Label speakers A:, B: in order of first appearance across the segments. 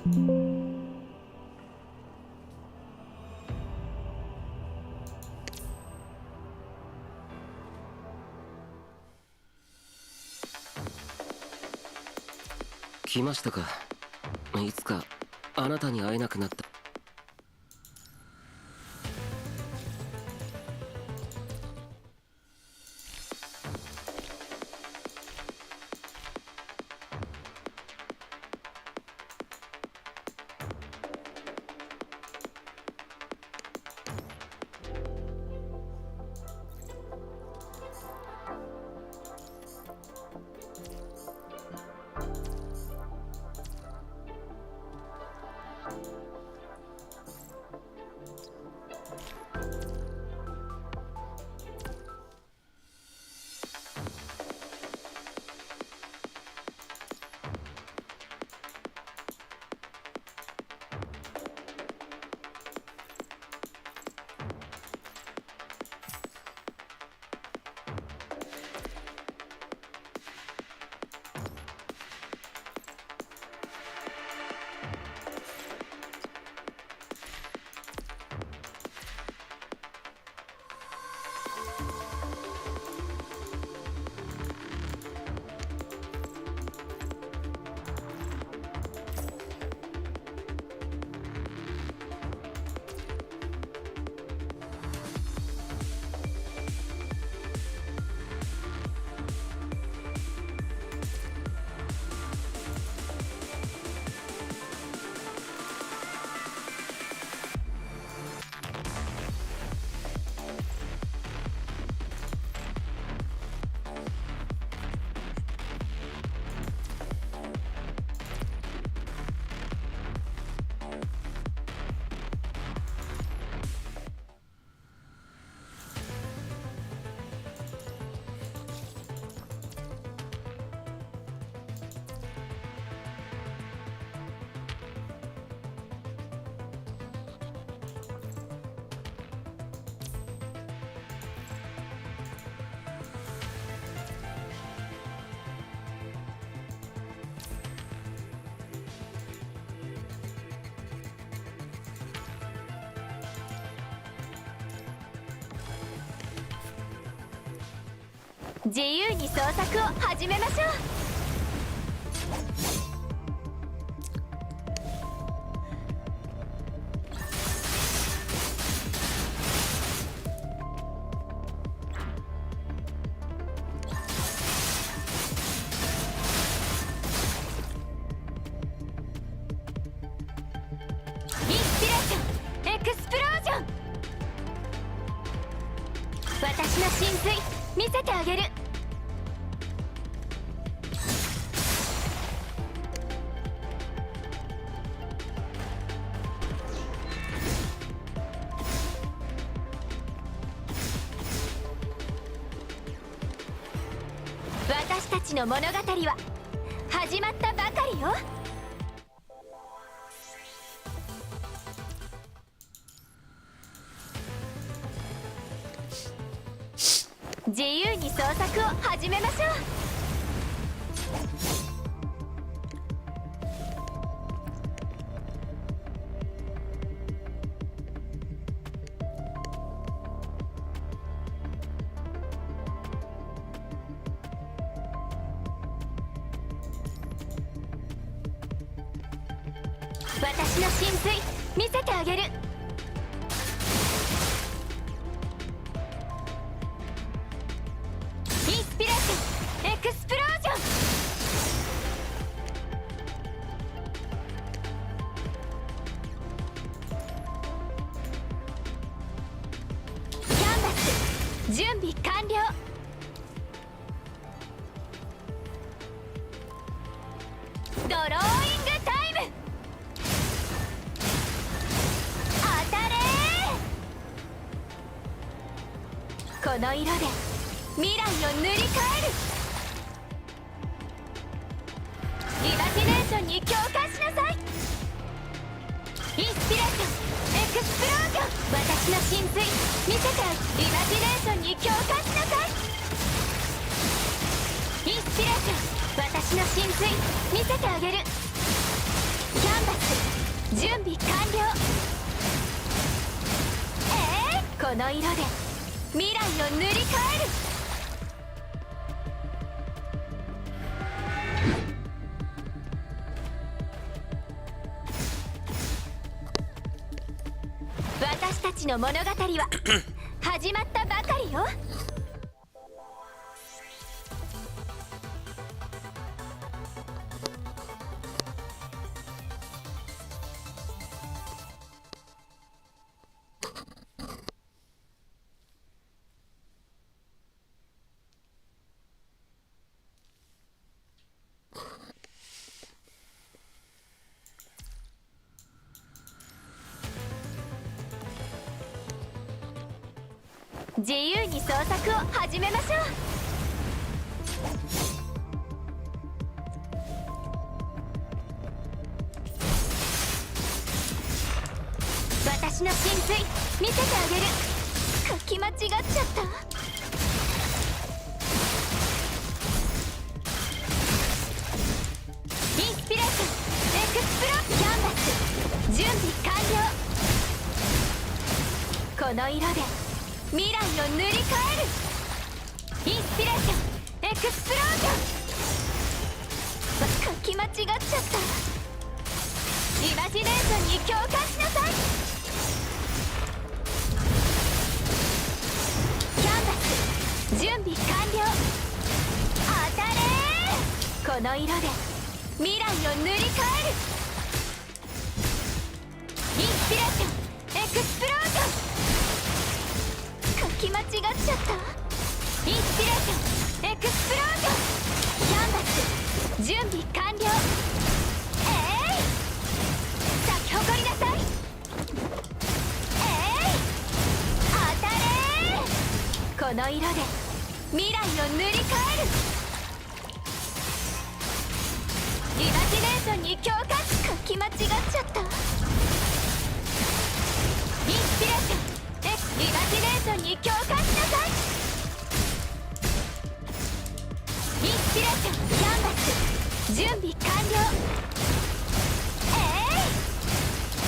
A: 来ましたか。いつかあなたに会えなくなった。
B: 自由に創作を始めましょう。インスピレーションエクスプロージョン。私の神髄見せてあげる。私たちの物語は始まったばかりよ。自由に創作を始めましょう。私の神髄見せてあげる。インスピレーションエクスプロージョン。キャンバス準備完了。ドローイングタイム。当たれー。この色で未来を塗り替える。イマジネーションに共感しなさい。インスピレーションエクスプロージョン。私の神髄見せて。イマジネーションに共感しなさい。インスピレーション私の神髄見せてあげる。キャンバス準備完了。この色で未来を塗り替える。私たちの物語は始まったばかりよ。自由に創作を始めましょう。私の神髄見せてあげる。書き間違っちゃった。インスピレーションエクスプロキャンバス準備完了。この色で未来を塗り替える。インスピレーションエクスプロージョン。書き間違っちゃった。イマジネーションに共感しなさい。キャンバス準備完了。当たれー。この色で未来を塗り替える。インスピレーションエクスプロージョン。書き間違っちゃった。インスピレーションエクスプロージョン。キャンバス準備完了。咲き誇りなさい。当たれー。この色で未来を塗り替える。イマジネーションに共感。書き間違っちゃった。インスピレーションイマジネーションに共感しなさい。インスピレーションキャンバス準備完了。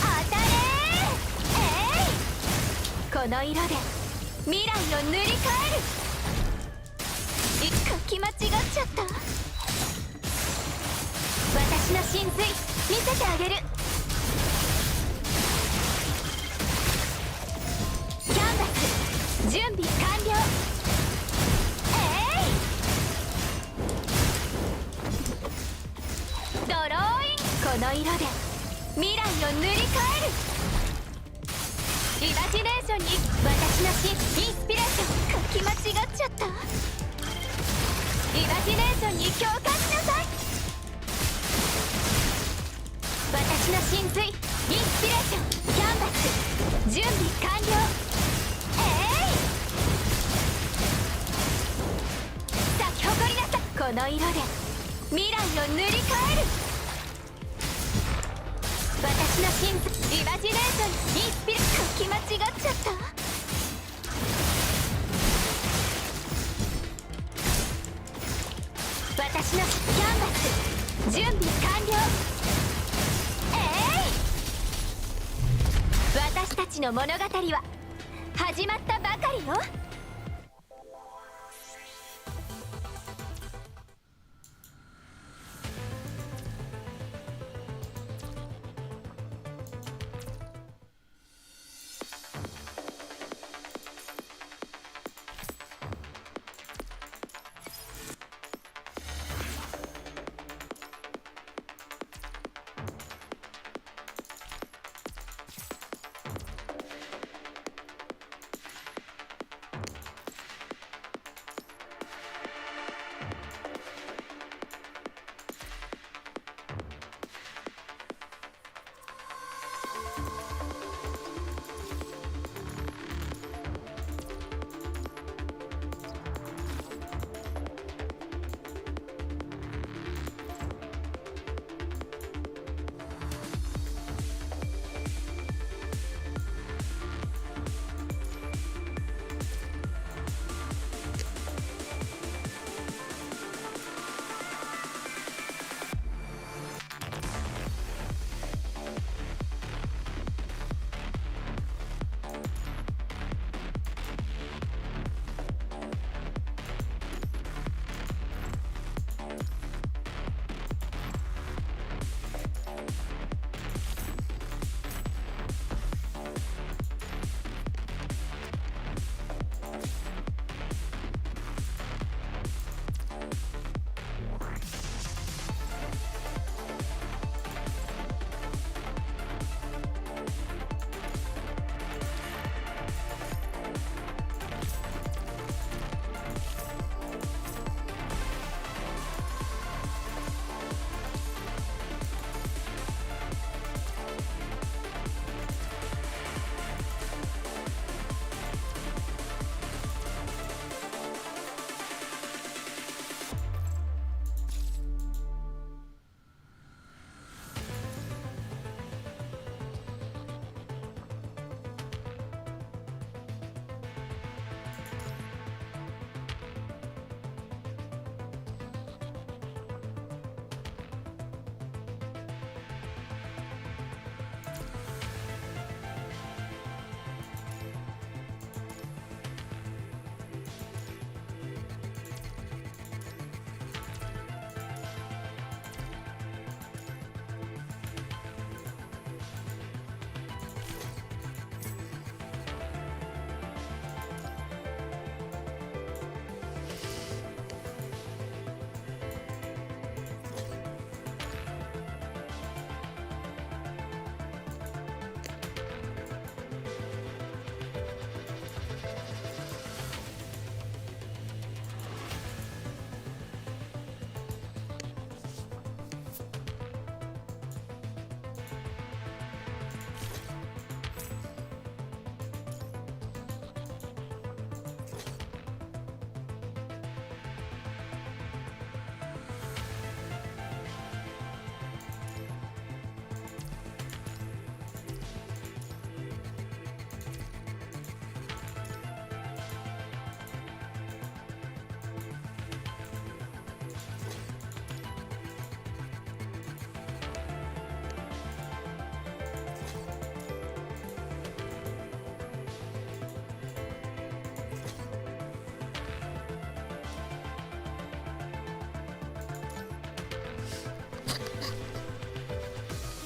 B: 当たれー。この色で未来を塗り替える。書き間違っちゃった。私の神髄見せてあげる。準備完了。ドローイン。この色で未来を塗り替える。イマジネーションに私のインスピレーション。書き間違っちゃった。イマジネーションに共感しなさい。私の神髄インスピレーションキャンバス準備完了。この色で未来を塗り替える。私の神髄イマジネーションインスピレ書き間違っちゃった。私のキャンバス準備完了。私たちの物語は始まったばかりよ。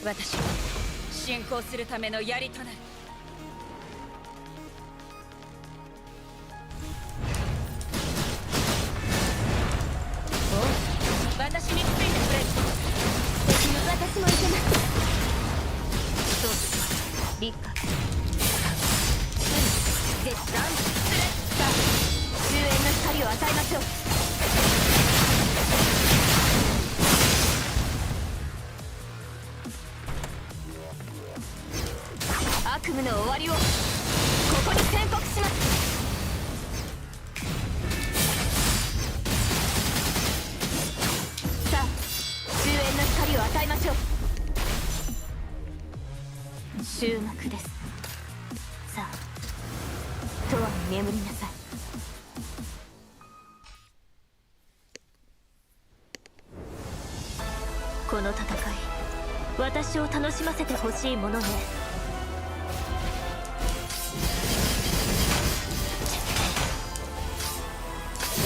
C: 私は進行するための槍となる。おう、私についてくれ。
B: 私もいけます。
C: そうする。立夏
B: 絶賛スレッさあ終焉の光を与えましょう。悪夢の終わりをここに宣告します。さあ終焉の光を与えましょう。終幕です。さあ永遠に眠りなさい。この戦い私を楽しませてほしいものね。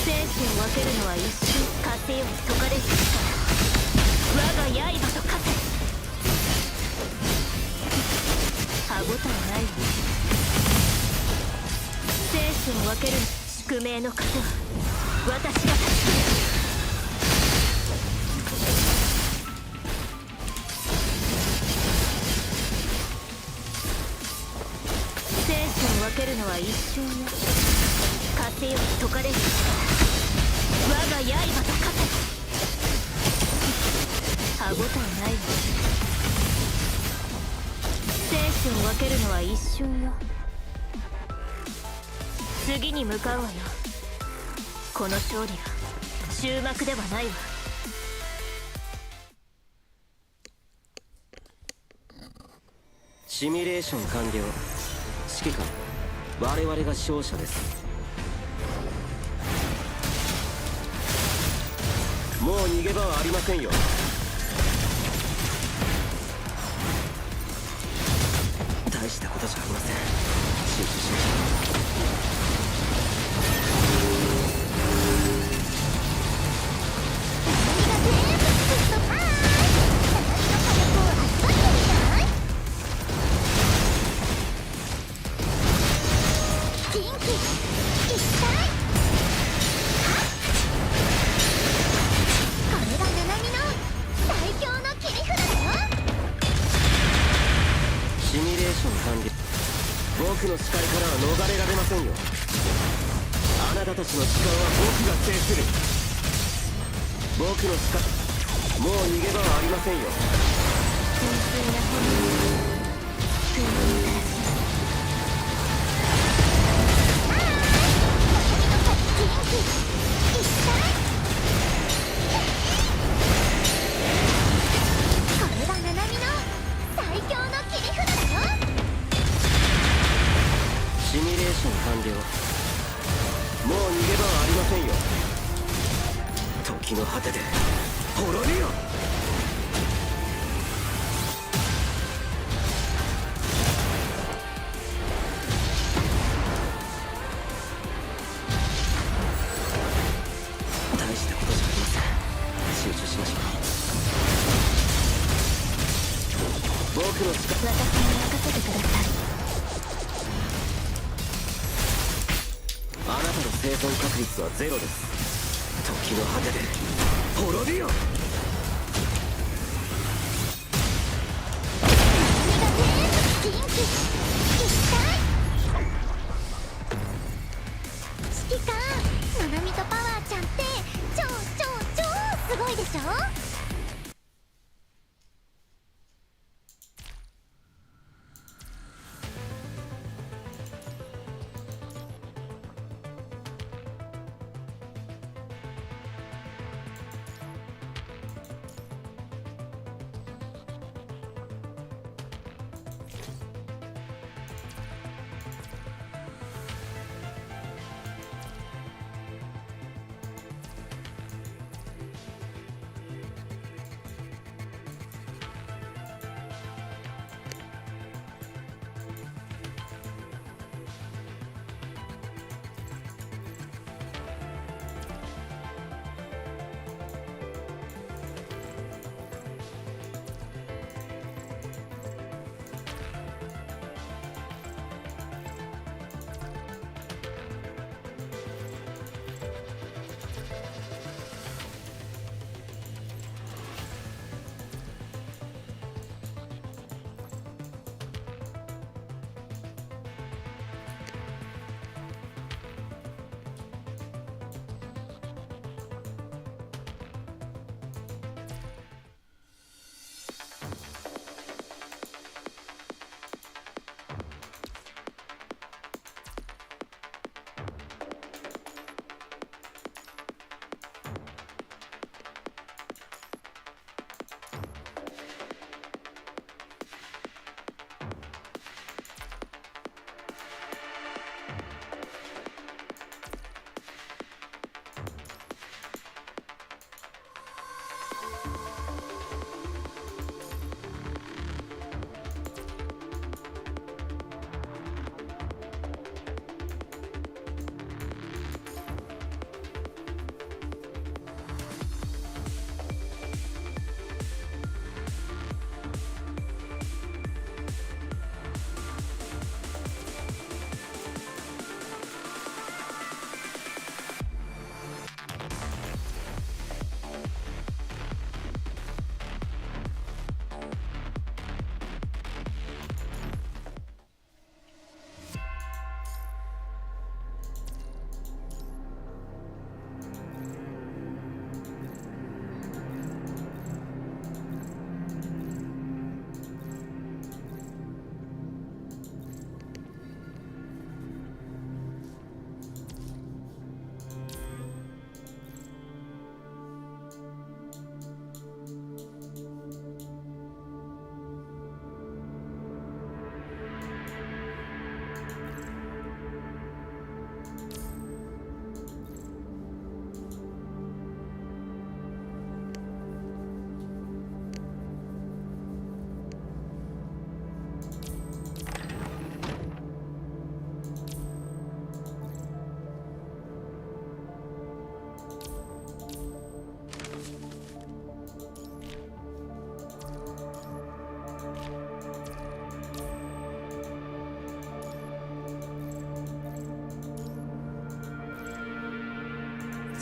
B: 生死を分けるのは一瞬。風より解かれる力、我が刃と化せ。歯応えないわ。生死を分ける宿命の風は私が断ち切る。生死を分けるのは一瞬よ。風より解かれる力、我が刃と化せ。歯応えないわ。生死を分けるのは一瞬よ。次に向かうわよ。この勝利は終幕ではないわ。
A: シミュレーション完了。指揮官、我々が勝者です。もう逃げ場はありませんよ。大したことじゃありません。集中しましょう。シミュレーション完了。僕の視界からは逃れられませんよ。あなたたちの時間は僕が制する。僕の視界、もう逃げ場はありませんよ。
B: 純粋な本能、救いに照らしこれがナナミの最強の切り札だよ。
A: シミュレーション完了。もう逃げ場はありませんよ。時の果てで滅びよ。大したことじゃありません。集中しましょう。僕の力、
B: 私に任せてください。
A: あなたの生存確率はゼロです。時の果てで滅びよ。
B: 元気一体。指揮官、ナナミとパワーちゃんって超すごいでしょ。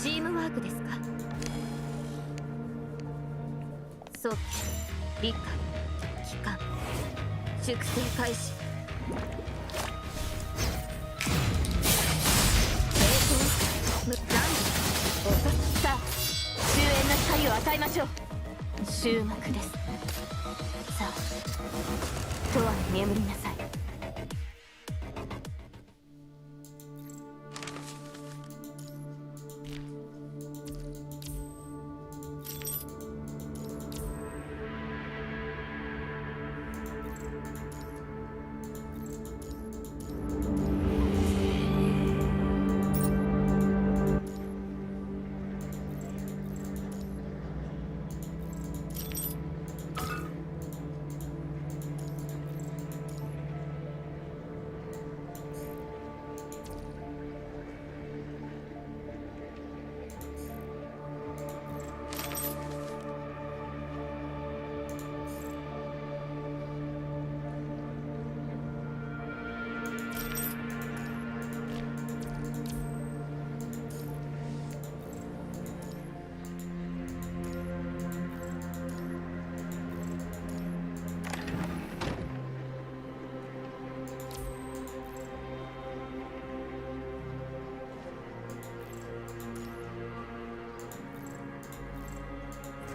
C: チームワークですか。早期理解帰還粛清開始。残土さあ終焉な光を与えましょう。終幕です。さあとは眠りなさい。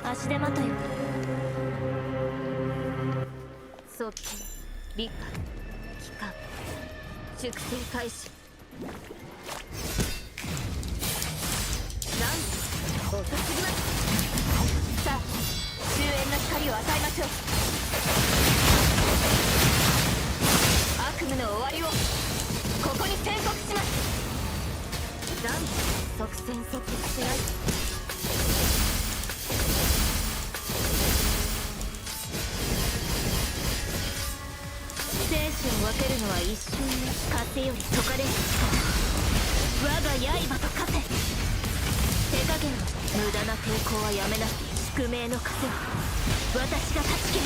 C: 足手まとい。早期理解帰還粛清開始。遅すぎます。さあ終焉の光を与えましょう。悪夢の終わりをここに宣告します。即戦即決しない。生死を分けるのは一瞬ね。風より解かれる力、我が刃と化せ。手加減は無駄な抵抗はやめなさい。宿命の風は私が断ち切る。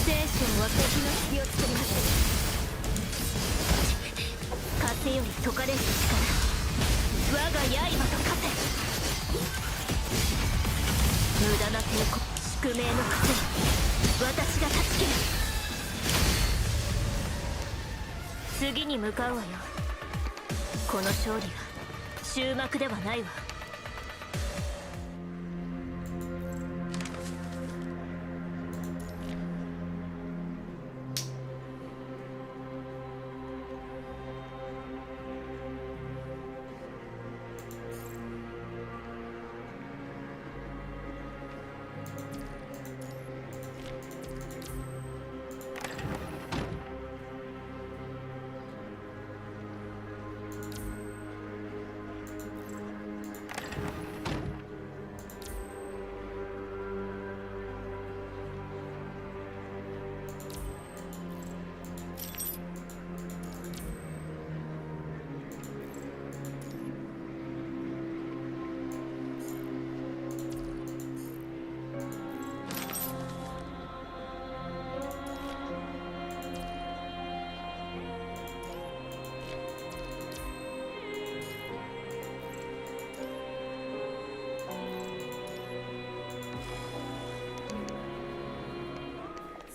C: 生死を分けるの隙を作ります。風より解かれる力、我が刃と化せ。無駄な抵抗、宿命の風は私が断ち切る。次に向かうわよ。この勝利が終幕ではないわ。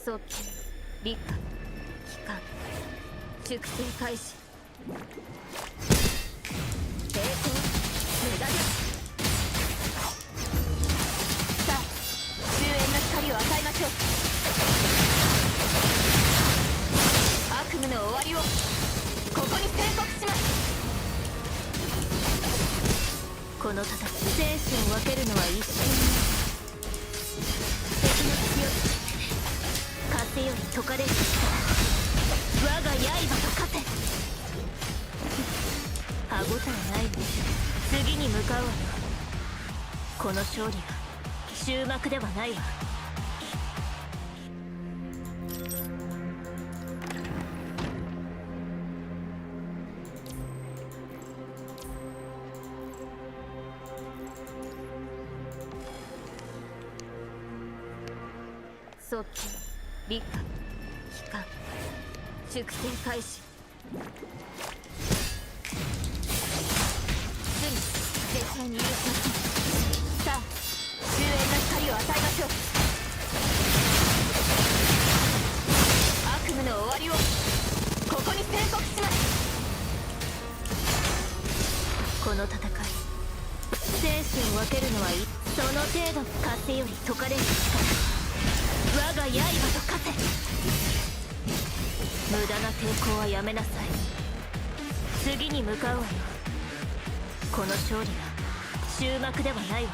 C: 早期理解帰還粛清開始。抵抗無駄です。さあ終焉の光を与えましょう。悪夢の終わりをここに宣告します。この戦い、生死を分けるのは一瞬。敵の強さ風より解かれる力、我が刃と化せ。歯応えないね。次に向かうわよ。この勝利が終幕ではないわ。早期理解帰還粛清開始。この戦い、生死を分けるのはいい。その程度。風より解かれる力、我が刃と化せ。無駄な抵抗はやめなさい。次に向かうわよ。この勝利が終幕ではないわ。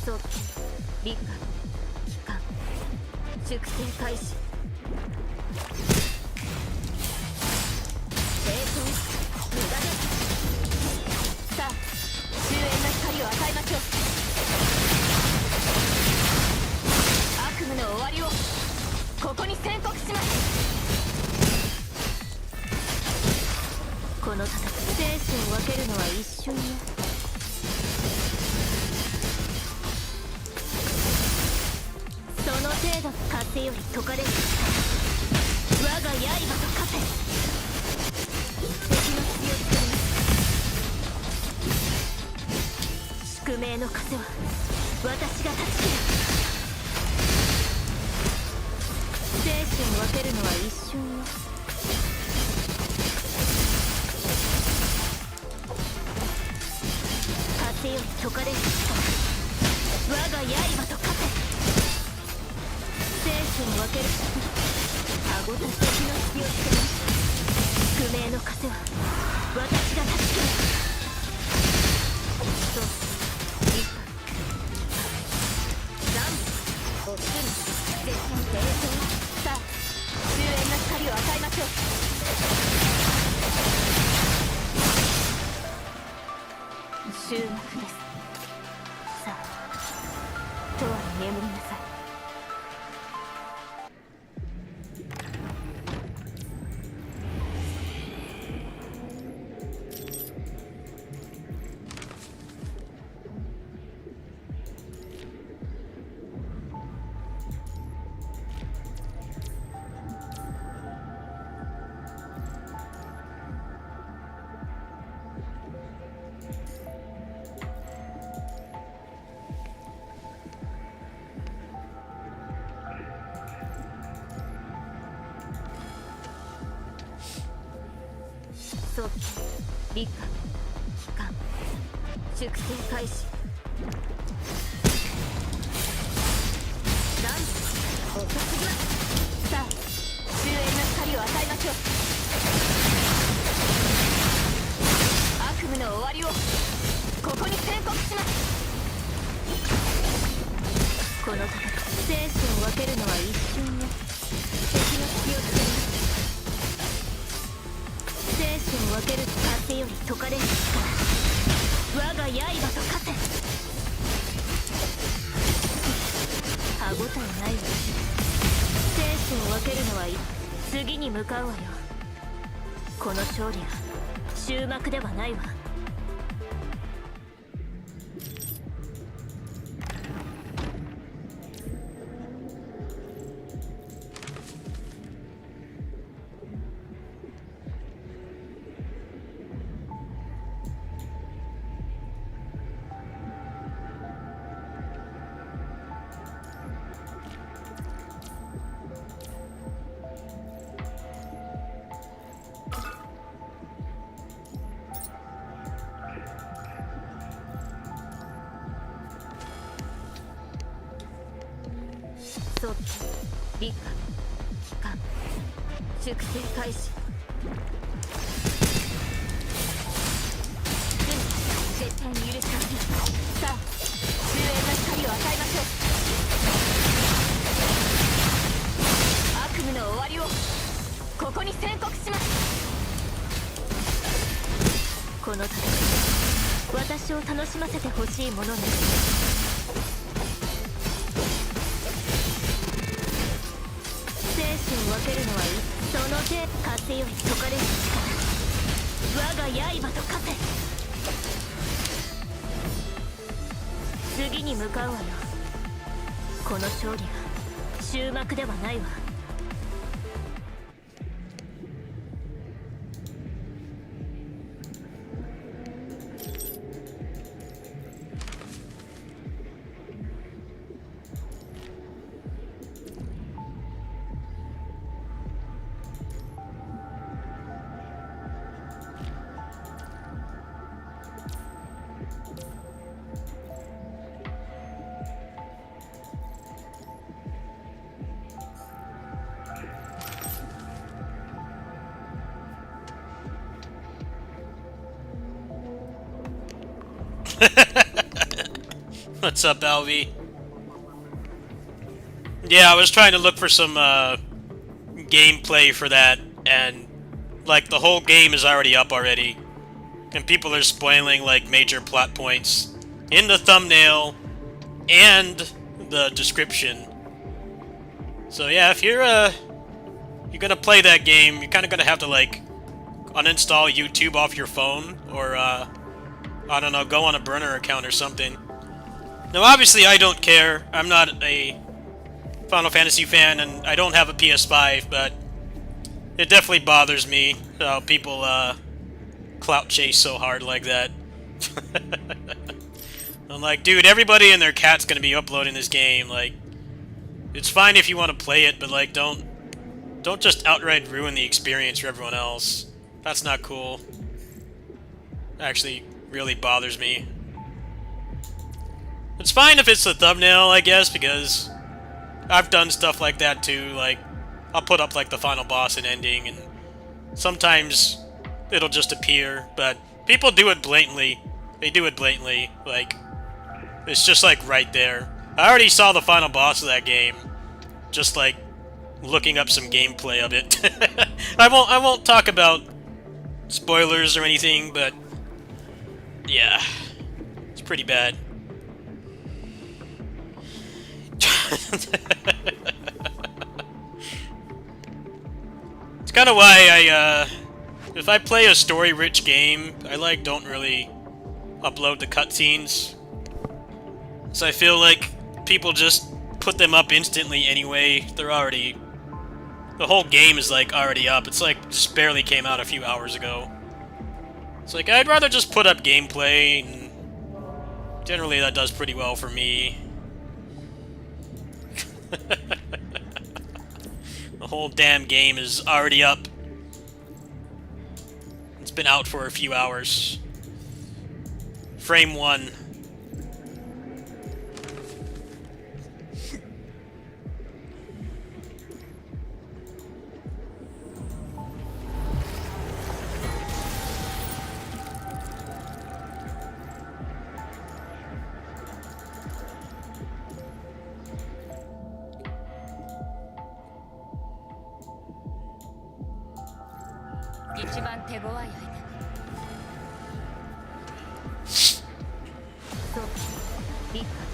C: 早期理科機関粛清開始。冷凍無駄です。さあ終焉の光を与えましょう。悪夢の終わりをここに宣告します。この戦い、生死を分けるのは一瞬よ。その程度。風より解かれる力、我が刃と化せ。敵の隙を作ります。宿命の風は私が断ち切る。生死を分けるのは一瞬よ。風より解かれる力、我が刃と化せ。生死を分ける顎と敵の隙をつけます。宿命の風は私が断ち切る。そう理科乱舞おっくり絶対冷凍。さあ終焉の光を与えましょう。終幕です。さあとわに眠りなさい。早期理科機関粛清開始。乱舞遅すぎます。さあ終焉の光を与えましょう。悪夢の終わりをここに宣告します。この戦い、生死を分けるのは一瞬よ。敵の隙を作ります。生死を分ける風より解かれる力、我が刃と化せ。歯応えないわ。生死を分けるのはいい。次に向かうわよ。この勝利が終幕ではないわ。早期理科機関粛清開始。絶対に許しません。さあ終焉の光を与えましょう。悪夢の終わりをここに宣告します。この戦い、私を楽しませてほしいものね。生死を分けるのはいい。その手風より解かれる力、我が刃と化せ。次に向かうわよ。この勝利が終幕ではないわ。
D: What's up, Alvi? Yeah, I was trying to look for some gameplay for that, and like the whole game is already up already, and people are spoiling like major plot points in the thumbnail and the description. So yeah, if you're gonna play that game, you're kind of gonna have to like uninstall YouTube off your phone, or I don't know, go on a burner account or something. Now, obviously, I don't care. I'm not a Final Fantasy fan, and I don't have a PS5, but it definitely bothers me how people clout chase so hard like that. I'm like, dude, everybody and their cat's gonna be uploading this game. Like, it's fine if you want to play it, but like, don't just outright ruin the experience for everyone else. That's not cool. Actually, really bothers me. It's fine if it's the thumbnail, I guess, because I've done stuff like that too. Like, I'll put up like the final boss and ending, and sometimes it'll just appear, but people do it blatantly. They do it blatantly. Like, it's just like right there. I already saw the final boss of that game, just like looking up some gameplay of it. I won't talk about spoilers or anything, but yeah, it's pretty bad. It's kind of why I, if I play a story-rich game, I like don't really upload the cutscenes. So I feel like people just put them up instantly anyway. They're already, the whole game is like already up. It's like just barely came out a few hours ago. It's like I'd rather just put up gameplay, and generally that does pretty well for me. The whole damn game is already up. It's been out for a few hours. Frame 1.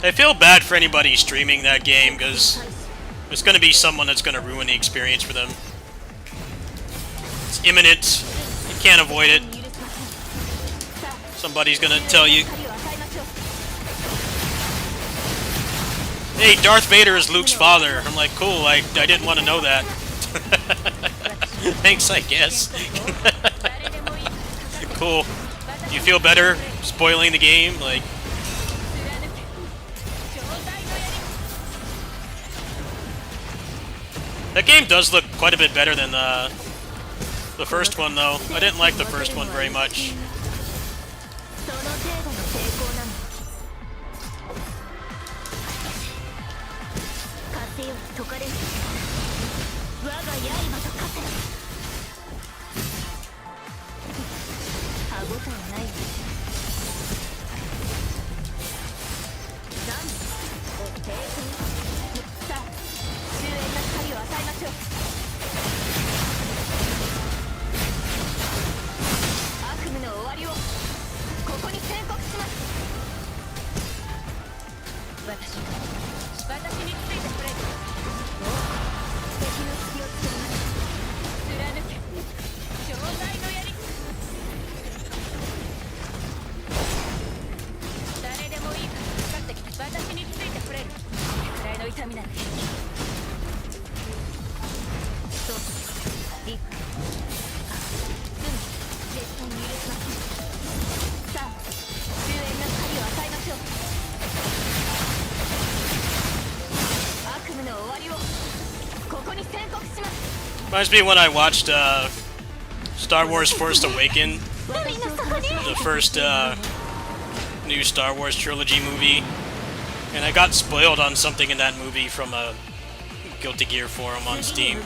D: I feel bad for anybody streaming that game, because there's going to be someone that's going to ruin the experience for them. It's imminent. You can't avoid it. Somebody's going to tell you, hey, Darth Vader is Luke's father. I'm like, cool, I didn't want to know that. Thanks, I guess. Cool. Do you feel better spoiling the game? Like, that game does look quite a bit better than the first one, though. I didn't like the first one very much. Reminds me when I watched Star Wars Force Awakens, the first new Star Wars trilogy movie, and I got spoiled on something in that movie from a Guilty Gear forum on Steam.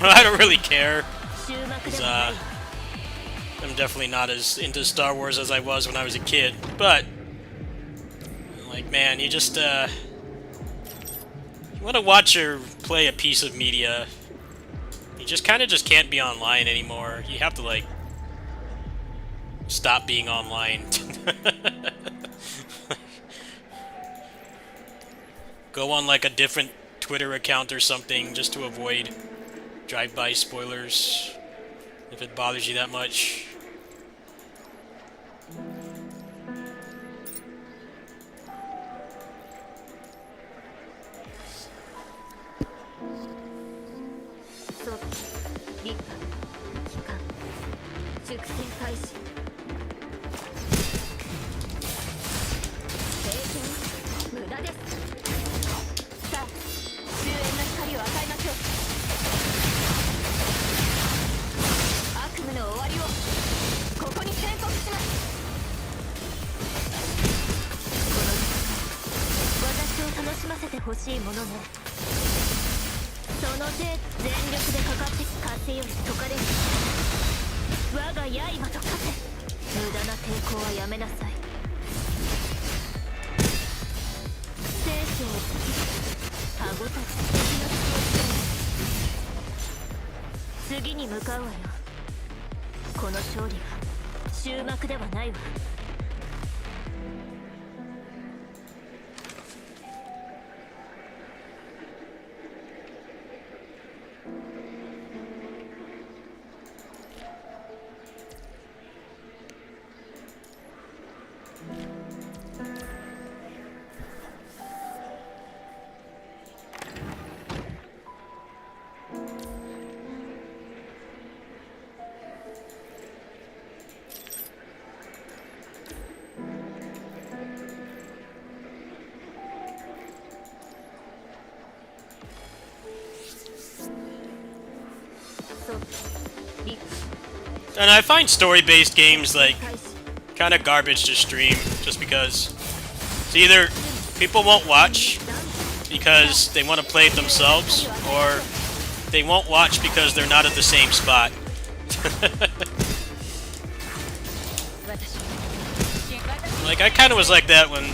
D: I don't really care. I'm definitely not as into Star Wars as I was when I was a kid, but like, man, you just you want to watch or play a piece of media, you just kind of just can't be online anymore. You have to like stop being online. Go on like a different Twitter account or something just to avoid drive-by spoilers if it bothers you that much.
C: そう立派帰還熟成開始経験無駄ですさあ終焉の光を与えましょう悪夢の終わりをここに宣告しますこの私を楽しませてほしいものねその手全力でかかって風より解かれる我が刃と化せ無駄な抵抗はやめなさい生死を歯ごたえ的な気をして次に向かうわよこの勝利は終幕ではないわ
D: And I find story-based games like kind of garbage to stream, just because it's either people won't watch because they want to play it themselves, or they won't watch because they're not at the same spot. Like, I kind of was like that when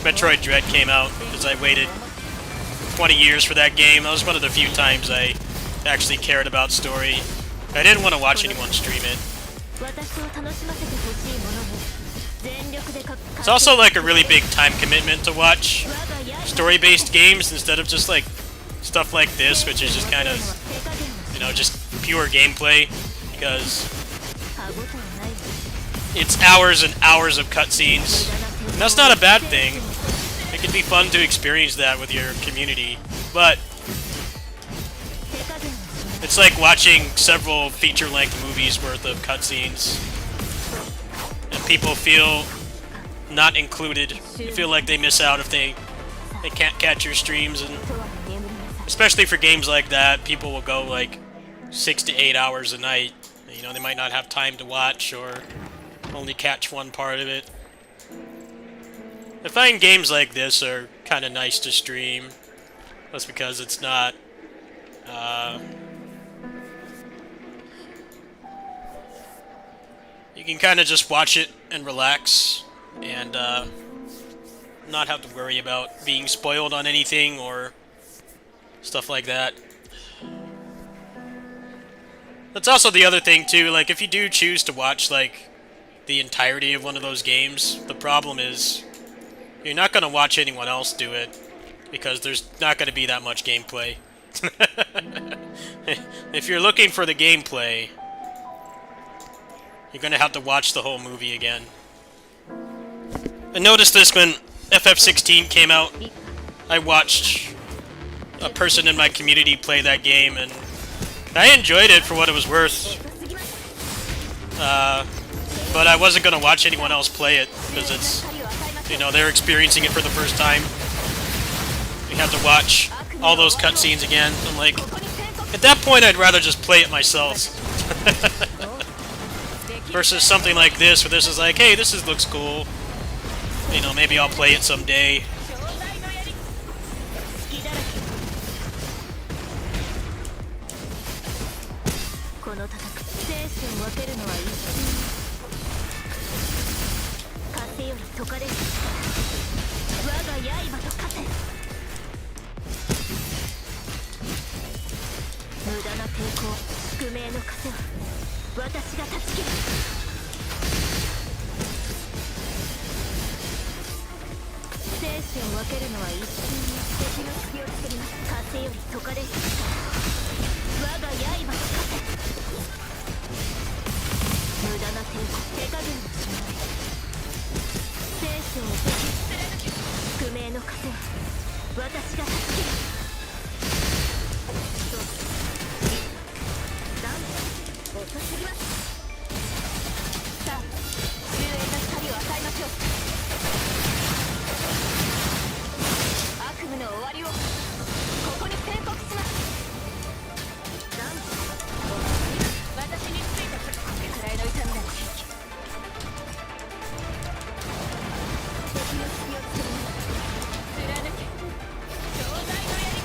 D: Metroid Dread came out, because I waited 20 years for that game. That was one of the few times I actually cared about story. I didn't want to watch anyone stream it. It's also like a really big time commitment to watch story-based games instead of just like stuff like this, which is just kind of, you know, just pure gameplay, because it's hours and hours of cutscenes. And that's not a bad thing. It can be fun to experience that with your community, but it's like watching several feature-length movies worth of cutscenes, and people feel not included. They feel like they miss out if they can't catch your streams, and especially for games like that, people will go like 6 to 8 hours a night. You know, they might not have time to watch or only catch one part of it. I find games like this are kind of nice to stream. That's because it's not you can kind of just watch it and relax, and not have to worry about being spoiled on anything or stuff like that. That's also the other thing too, like if you do choose to watch like the entirety of one of those games, the problem is you're not going to watch anyone else do it, because there's not going to be that much gameplay. If you're looking for the gameplay, you're going to have to watch the whole movie again. I noticed this when FF16 came out. I watched a person in my community play that game, and I enjoyed it for what it was worth. But I wasn't going to watch anyone else play it, because it's, you know, they're experiencing it for the first time. You have to watch all those cutscenes again. I'm like, at that point I'd rather just play it myself. Versus something like this, where this is like, hey, looks cool. You know, maybe I'll play it someday.
C: 風より解かれる我が刃と化せ無駄な抵抗宿命の風は私が断ち切る生死を分けるのは一瞬に敵の隙を作ります風より解かれる我が刃と化せ無駄な抵抗手加減のしない生死を貫き宿命の風は私が断ち切る遅すぎますさあ終焉の光を与えましょう悪夢の終わりをここに宣告します私についてくるくらいの痛みなら平気敵の隙をつくり貫け壮大の槍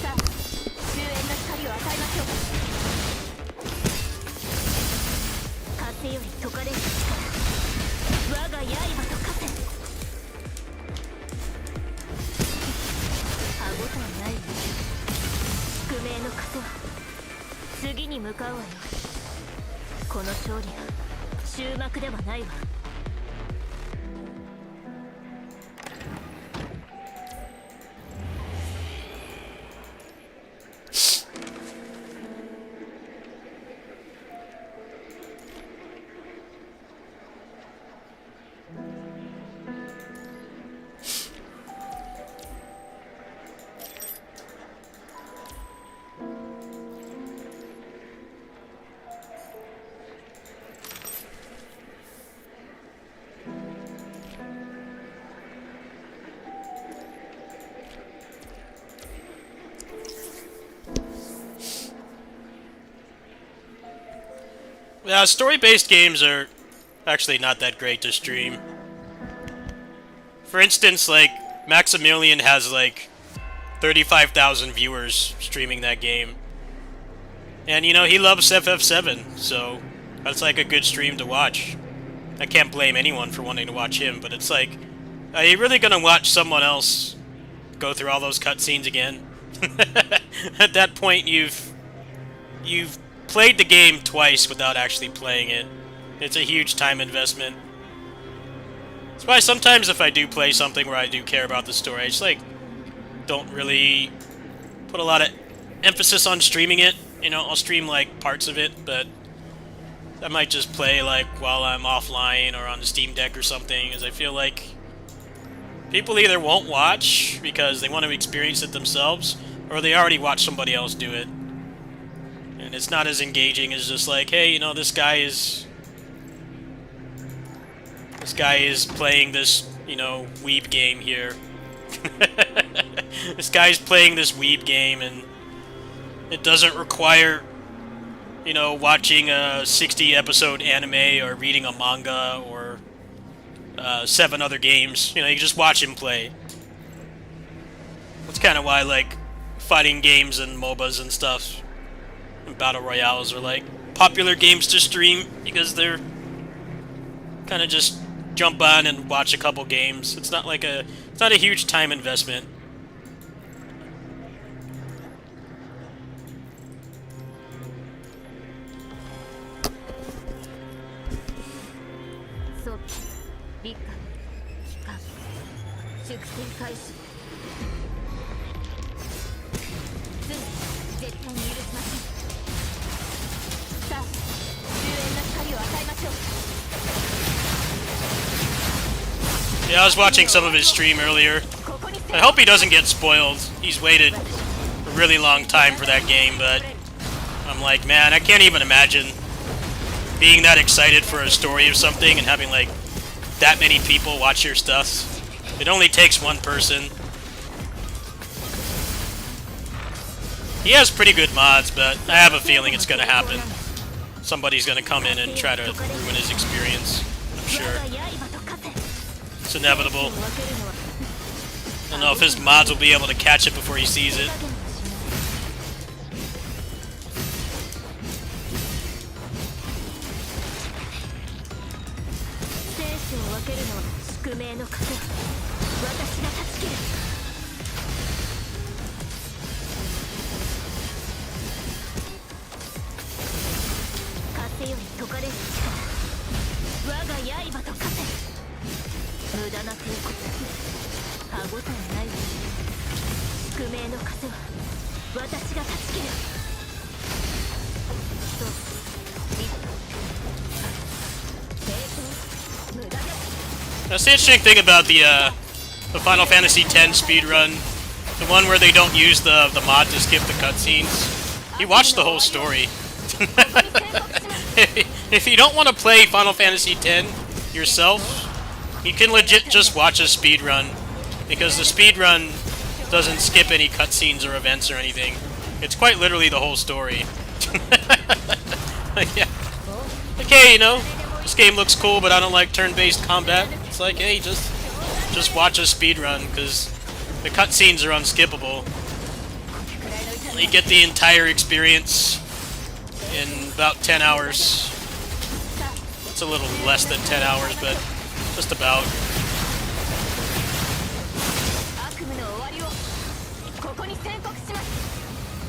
C: さあ終焉の光を与えましょう風より解かれる力我が刃と化せ歯ごたえないわ宿命の風は次に向かうわよこの勝利が終幕ではないわ
D: Yeah, story-based games are actually not that great to stream. For instance, like, Maximilian has, like, 35,000 viewers streaming that game. And, you know, he loves FF7, so that's, like, a good stream to watch. I can't blame anyone for wanting to watch him, but it's like, are you really gonna watch someone else go through all those cutscenes again? At that point, you've played the game twice without actually playing it. It's a huge time investment. That's why sometimes if I do play something where I do care about the story, I just, like, don't really put a lot of emphasis on streaming it. You know, I'll stream, like, parts of it, but I might just play, like, while I'm offline or on the Steam Deck or something, as I feel like people either won't watch because they want to experience it themselves, or they already watched somebody else do it. And it's not as engaging as just like, hey, you know, this guy is playing this, you know, weeb game here. This guy's playing this weeb game, and it doesn't require, you know, watching a 60-episode anime or reading a manga or 7 other games. You know, you just watch him play. That's kind of why, like, fighting games and MOBAs and stuff and Battle Royales are, like, popular games to stream, because they're kind of just jump on and watch a couple games. It's not like it's not a huge time investment.
C: So, 立夏、帰還、粛清開始。絶対に許しません。さあ、終焉の光を与えましょう。
D: Yeah, I was watching some of his stream earlier. I hope he doesn't get spoiled. He's waited a really long time for that game, but I'm like, man, I can't even imagine being that excited for a story of something and having, like, that many people watch your stuff. It only takes one person. He has pretty good mods, but I have a feeling it's gonna happen. Somebody's gonna come in and try to ruin his experience, I'm sure. It's inevitable. I don't know if his mods will be able to catch it before he sees it.
C: 生死を分けるのは宿命の糧。私が断ち切る。風より解かれる力。我が刃と化せ。無駄な抵抗。歯応えないわ。宿命の糧は私が断ち切る。そう一歩抵抗無駄です。
D: That's the interesting thing about the Final Fantasy X speedrun, the one where they don't use the mod to skip the cutscenes. You watch the whole story. If you don't want to play Final Fantasy X yourself, you can legit just watch a speedrun, because the speedrun doesn't skip any cutscenes or events or anything. It's quite literally the whole story. Yeah. Okay, you know, this game looks cool, but I don't like turn-based combat. It's like, hey, just watch a speedrun, because the cutscenes are unskippable. You get the entire experience in about 10 hours. It's a little less than 10 hours, but just about.
B: 悪夢の終わりをここに宣告します。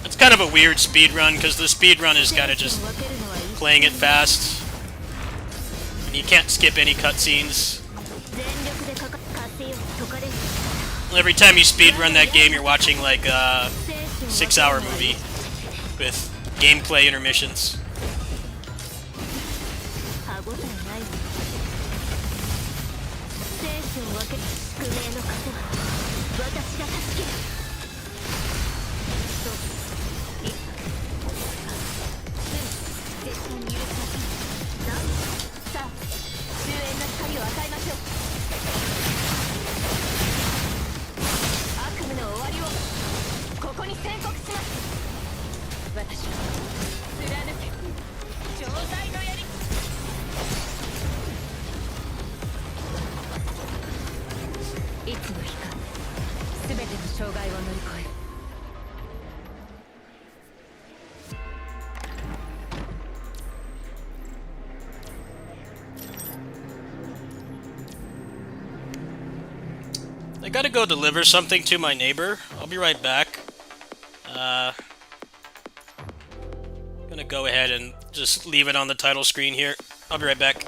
D: It's kind of a weird speedrun, because the speedrun is kind of just playing it fast. And you can't skip any cutscenes.
C: 全力でかか風より解かれる。
D: Every time you speedrun that game, you're watching like a 6-hour movie with gameplay intermissions.
C: 歯応えないわ。生死を分ける宿命の糧は私が断ち切る。そう一歩絶対に許しません。さあ終焉な光を与えましょう。悪夢の終わりをここに宣告します。私は貫け常在の槍。いつの日か全ての障害を乗り越える。
D: I gotta go deliver something to my neighbor. I'll be right back. Gonna go ahead and just leave it on the title screen here. I'll be right back.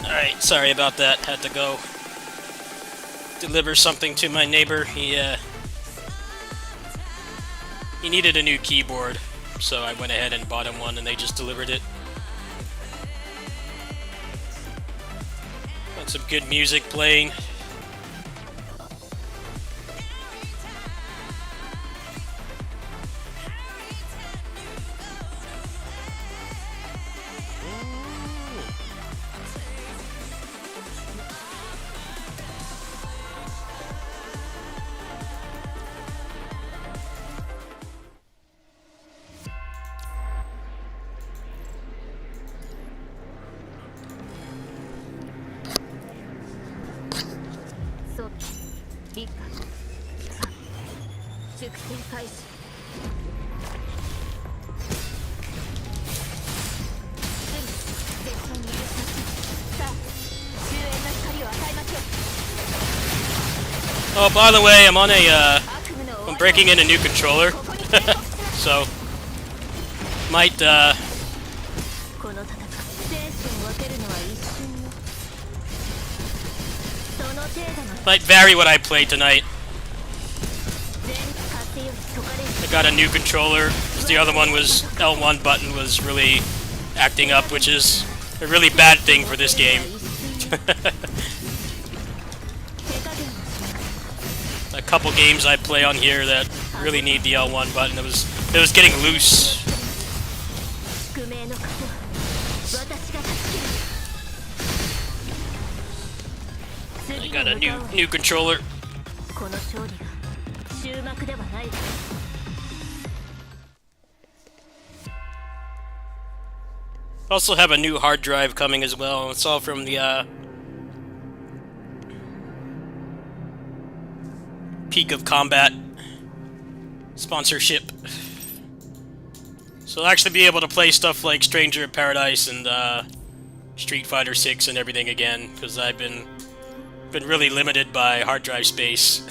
D: Alright, sorry about that. Had to go deliver something to my neighbor. He needed a new keyboard, so I went ahead and bought him one and they just delivered it. Got some good music playing.
C: そう理解さあ熟成開始絶対に許さずさあ終焉の光を与えましょう
D: Oh, by the way, I'm on a,
C: 悪夢の終
D: I'm
C: わり
D: breaking in a new controller,
C: ここに宣告します
D: so might,
C: この戦い生死を分けるのは一瞬よその程度の
D: might vary what I play tonight.
C: 全風より解かれる
D: I got a new controller, 'cause the other one was, L1 button was really acting up, which is a really bad thing for this game.
C: 手加減をします
D: A couple games I play on here that really need the L1 button. It was getting loose.
C: 宿命の風は私が助ける
D: I
C: 次
D: got
C: の
D: a
C: 向
D: new
C: かう
D: new controller.
C: この勝利が終幕ではないわ
D: Also have a new hard drive coming as well. It's all from the Peak of Combat sponsorship. So I'll actually be able to play stuff like Stranger in Paradise and Street Fighter 6 and everything again, because I've been really limited by hard drive space.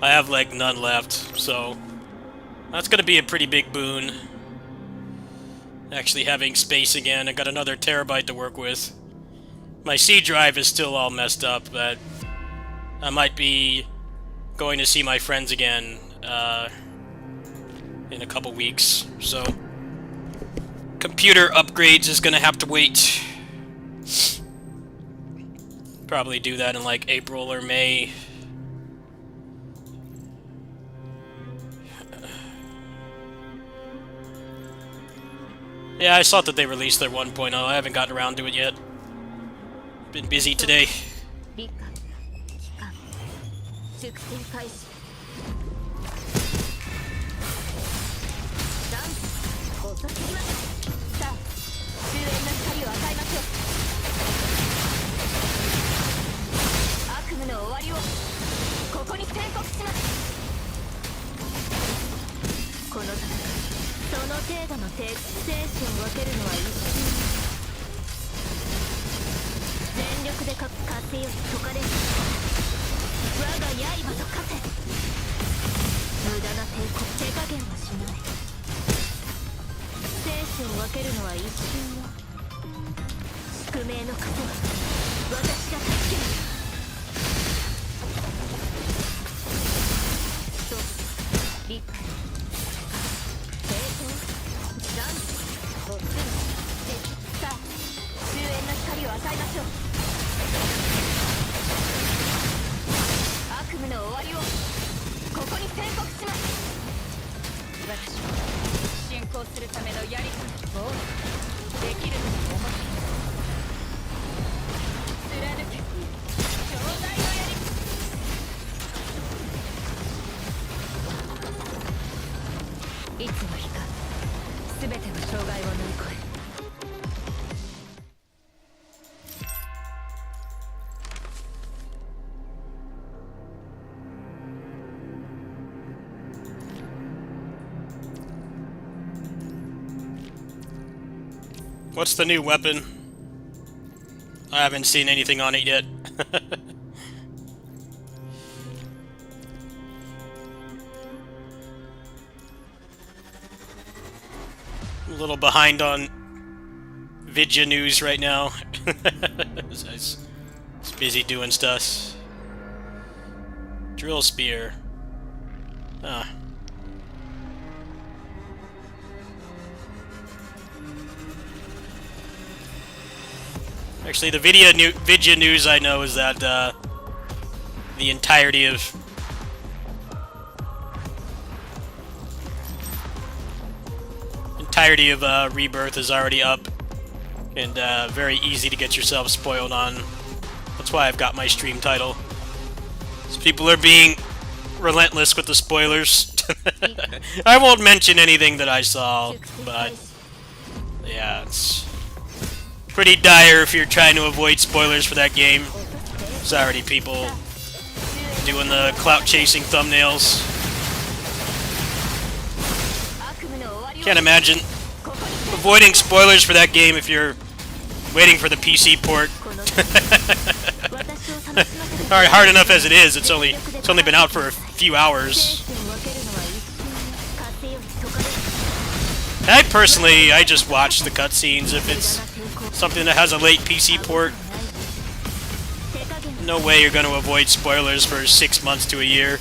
D: I have like none left, so that's gonna be a pretty big boon. Actually having space again. I got another terabyte to work with. My C drive is still all messed up, but I might be going to see my friends again in a couple weeks, so computer upgrades is gonna have to wait. Probably do that in like April or May. Yeah, I saw that they released their 1.0. I haven't gotten around to it yet. Been busy today.
C: 理解期間熟成開始ダンス遅すぎますさあ終焉の光を与えましょう悪夢の終わりをここに宣告しますこの戦いその程度の生死を分けるのは一瞬全力で風より解かれる我が刃と化せ無駄な抵抗手加減はしない生死を分けるのは一瞬よ宿命の風は私が助けるそう理解成功ダンスボツンさあ終焉の光を与えましょう悪夢の終わりをここに宣告します私は進行するためのやり方をできると思って貫け強大のやりいつの日か全ての障害を乗り越え
D: What's the new weapon? I haven't seen anything on it yet. A little behind on Vidya news right now. busy doing stuff. Drill spear. Ah. Actually, the Vidya news I know is that the entirety of Rebirth is already up, and very easy to get yourself spoiled on. That's why I've got my stream title. So people are being relentless with the spoilers. I won't mention anything that I saw, but yeah, it's pretty dire if you're trying to avoid spoilers for that game. There's already people doing the clout chasing thumbnails. Can't imagine avoiding spoilers for that game if you're waiting for the PC port. Alright, hard enough as it is. It's only been out for a few hours. I just watch the cutscenes if it's something that has a late PC port. No way you're going to avoid spoilers for 6 months to a year.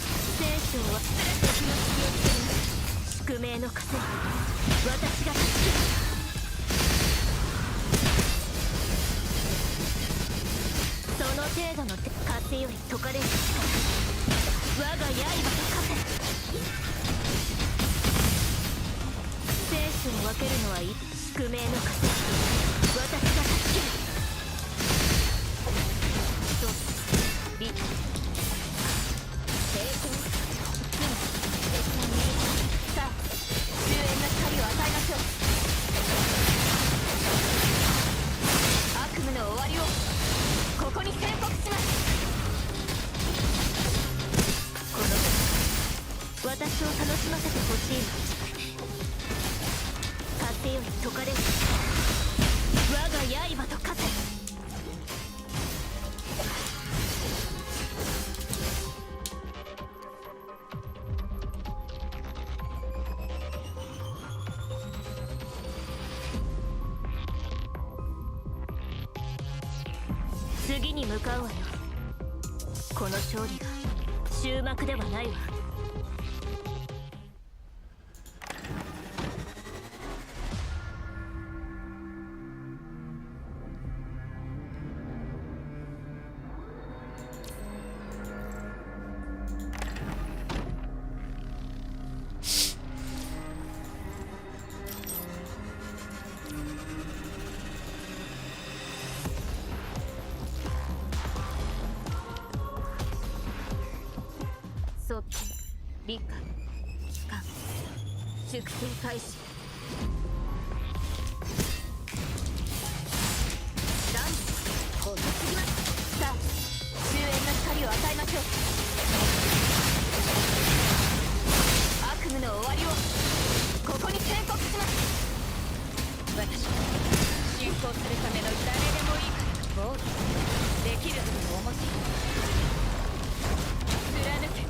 C: 次に向かうわよ。この勝利が終幕ではないわ。理解帰還粛清開始ランチを進みます。さあ終焉の光を与えましょう。悪夢の終わりをここに宣告します。私は進行するための誰でもいいからもうできると思っている。貫け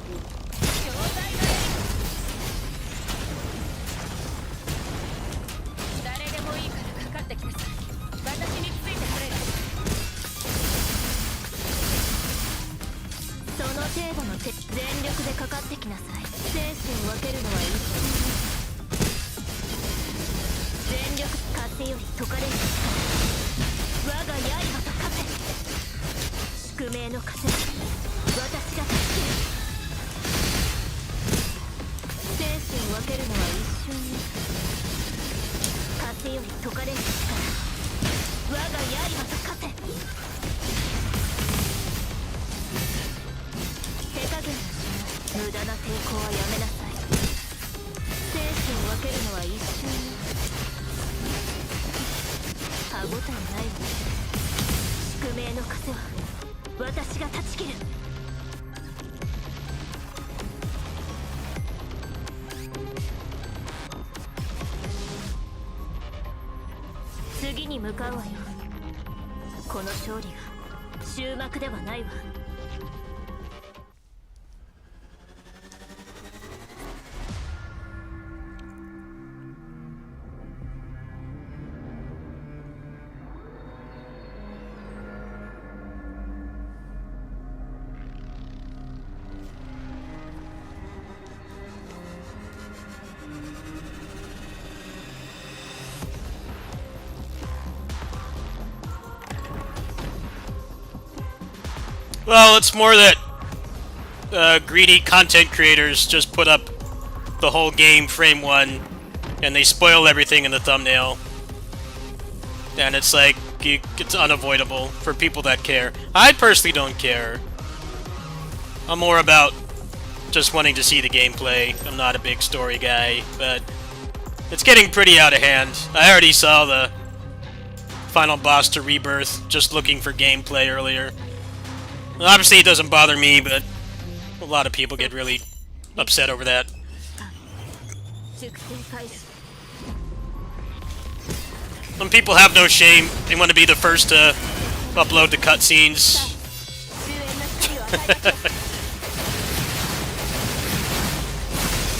C: 誰でもいいからかかってきなさい。私についてくれる。その程度の全力でかかってきなさい。生死を分けるのは一瞬。全力風より解かれる我が刃と風宿命の風私が助ける。生死を分けるのは一瞬ね。風より解かれる力我が刃と風手加減のしない無駄な抵抗はやめなさい。生死を分けるのは一瞬ね。歯応えないわ。宿命の風は私が断ち切る。次に向かうわよ。この勝利が終幕ではないわ。
D: Well, it's more that greedy content creators just put up the whole game frame one, and they spoil everything in the thumbnail. And it's like, it's unavoidable for people that care. I personally don't care. I'm more about just wanting to see the gameplay. I'm not a big story guy, but it's getting pretty out of hand. I already saw the final boss to Rebirth just looking for gameplay earlier. Obviously it doesn't bother me, but a lot of people get really upset over that.
C: 熟成開始
D: Some people have no shame. They want to be the first to upload the cutscenes.
C: 終焉の光を与えまし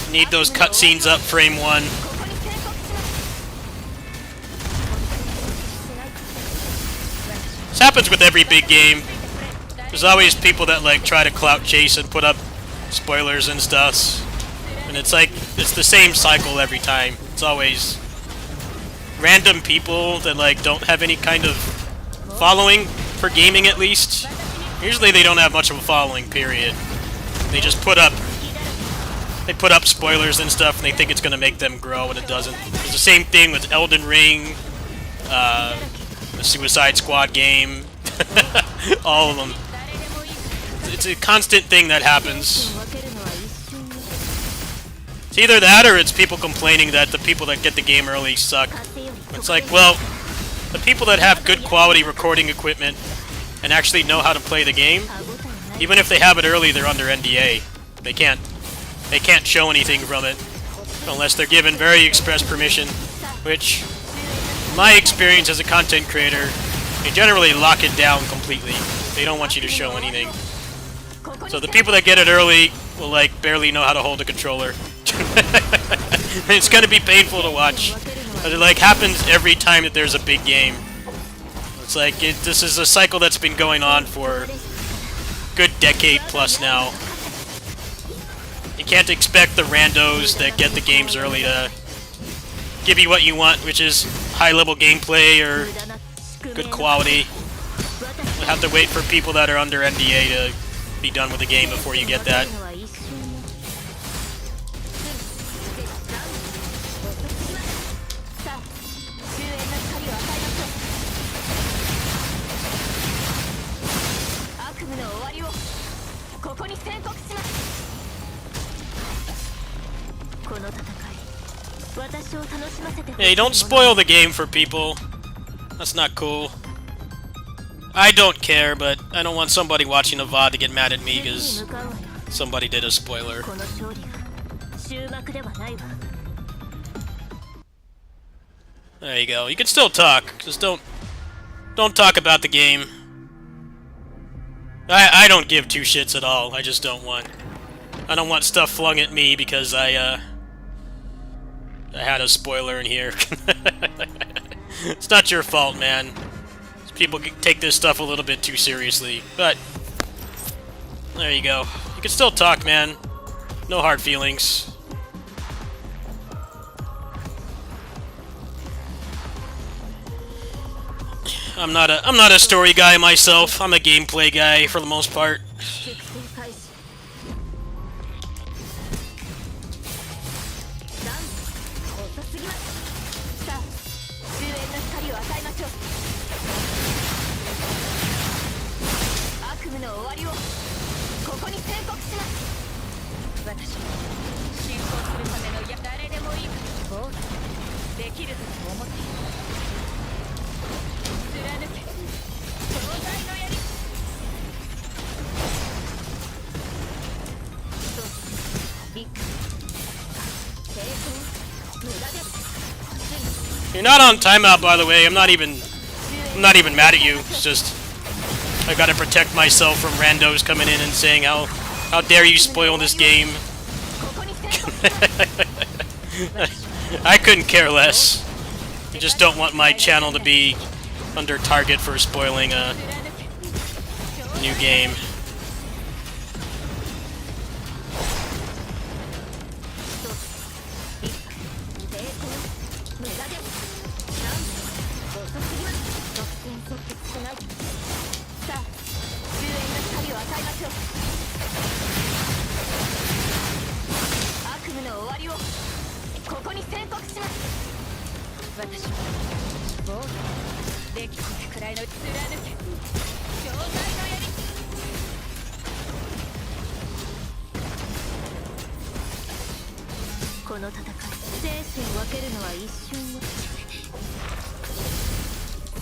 C: ょう
D: Need those cutscenes up frame one.
C: ここに宣告します
D: This happens with every big game. There's always people that like try to clout chase and put up spoilers and stuff. And it's like, it's the same cycle every time. It's always random people that like don't have any kind of following for gaming at least. Usually they don't have much of a following, period. They just put up spoilers and stuff and they think it's gonna make them grow and it doesn't. It's the same thing with Elden Ring, the Suicide Squad game, all of them. It's a constant thing that happens.
C: 分けるのは一瞬に
D: It's either that or it's people complaining that the people that get the game early suck.
C: 風より
D: It's like, well, the people that have good quality recording equipment and actually know how to play the game,
C: 歯応えない
D: even if they have it early, they're under NDA. They can't show anything from it unless they're given very express permission, which, in my experience as a content creator, they generally lock it down completely. They don't want you to show anything. So the people that get it early will like barely know how to hold a controller. It's gonna be painful to watch. But it like happens every time that there's a big game. It's like this is a cycle that's been going on for a good decade plus now. You can't expect the randos that get the games early to give you what you want, which is high-level gameplay or
C: 無駄な宿
D: good
C: 命の
D: quality.
C: 私
D: You have to wait for people that are under NDA to be done with the game before you get that.
C: 分けるのは一瞬にさあ終焉の光を与えましょう悪夢の終わりをここに宣告しますこの戦い私を楽しませてほしい
D: Hey, don't spoil the game for people. That's not cool. I don't care, but I don't want somebody watching a VOD to get mad at me
C: 次に
D: because
C: 向かうわよ
D: somebody did a spoiler.
C: この勝利が終幕ではないわ
D: There you go. You can still talk. Just don't talk about the game. I don't give two shits at all. I just don't want stuff flung at me because I had a spoiler in here. It's not your fault, man. People take this stuff a little bit too seriously. But there you go. You can still talk, man. No hard feelings. I'm not a story guy myself. I'm a gameplay guy for the most part.
C: 熟成開始なん遅すぎますさあ終焉の光を与えましょう悪夢の終わりをここに宣告します私進行するための誰でもいいからそうだできると思っている貫け壮大の槍一回成功無駄です
D: You're not on timeout, by the way. I'm not even mad at you. It's just I gotta protect myself from randos coming in and saying how dare you spoil this game.
C: ここに宣告
D: I couldn't care less. I just don't want my channel to be under target for spoiling a
C: 貫け
D: new game.
C: 一回成功無駄ですなん遅すぎます独占即決しないさあ終焉の光を与
B: に宣告します。私は防御できたくらいの貫け状態のやり。
C: この戦い、生死を分けるのは一瞬よ。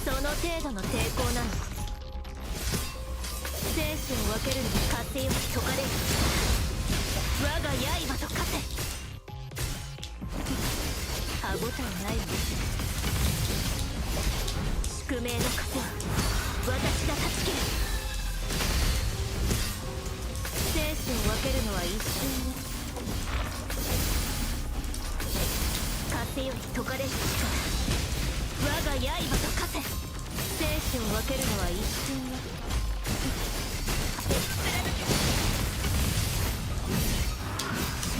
C: その程度の抵抗なの。生死を分けるのは勝手より解かれる。我が刃と勝て。歯応えないわ。宿命の風は私が断ち切る。生死を分けるのは一瞬よ。風より解かれる力、我が刃と勝て。生死を分けるのは一瞬よ。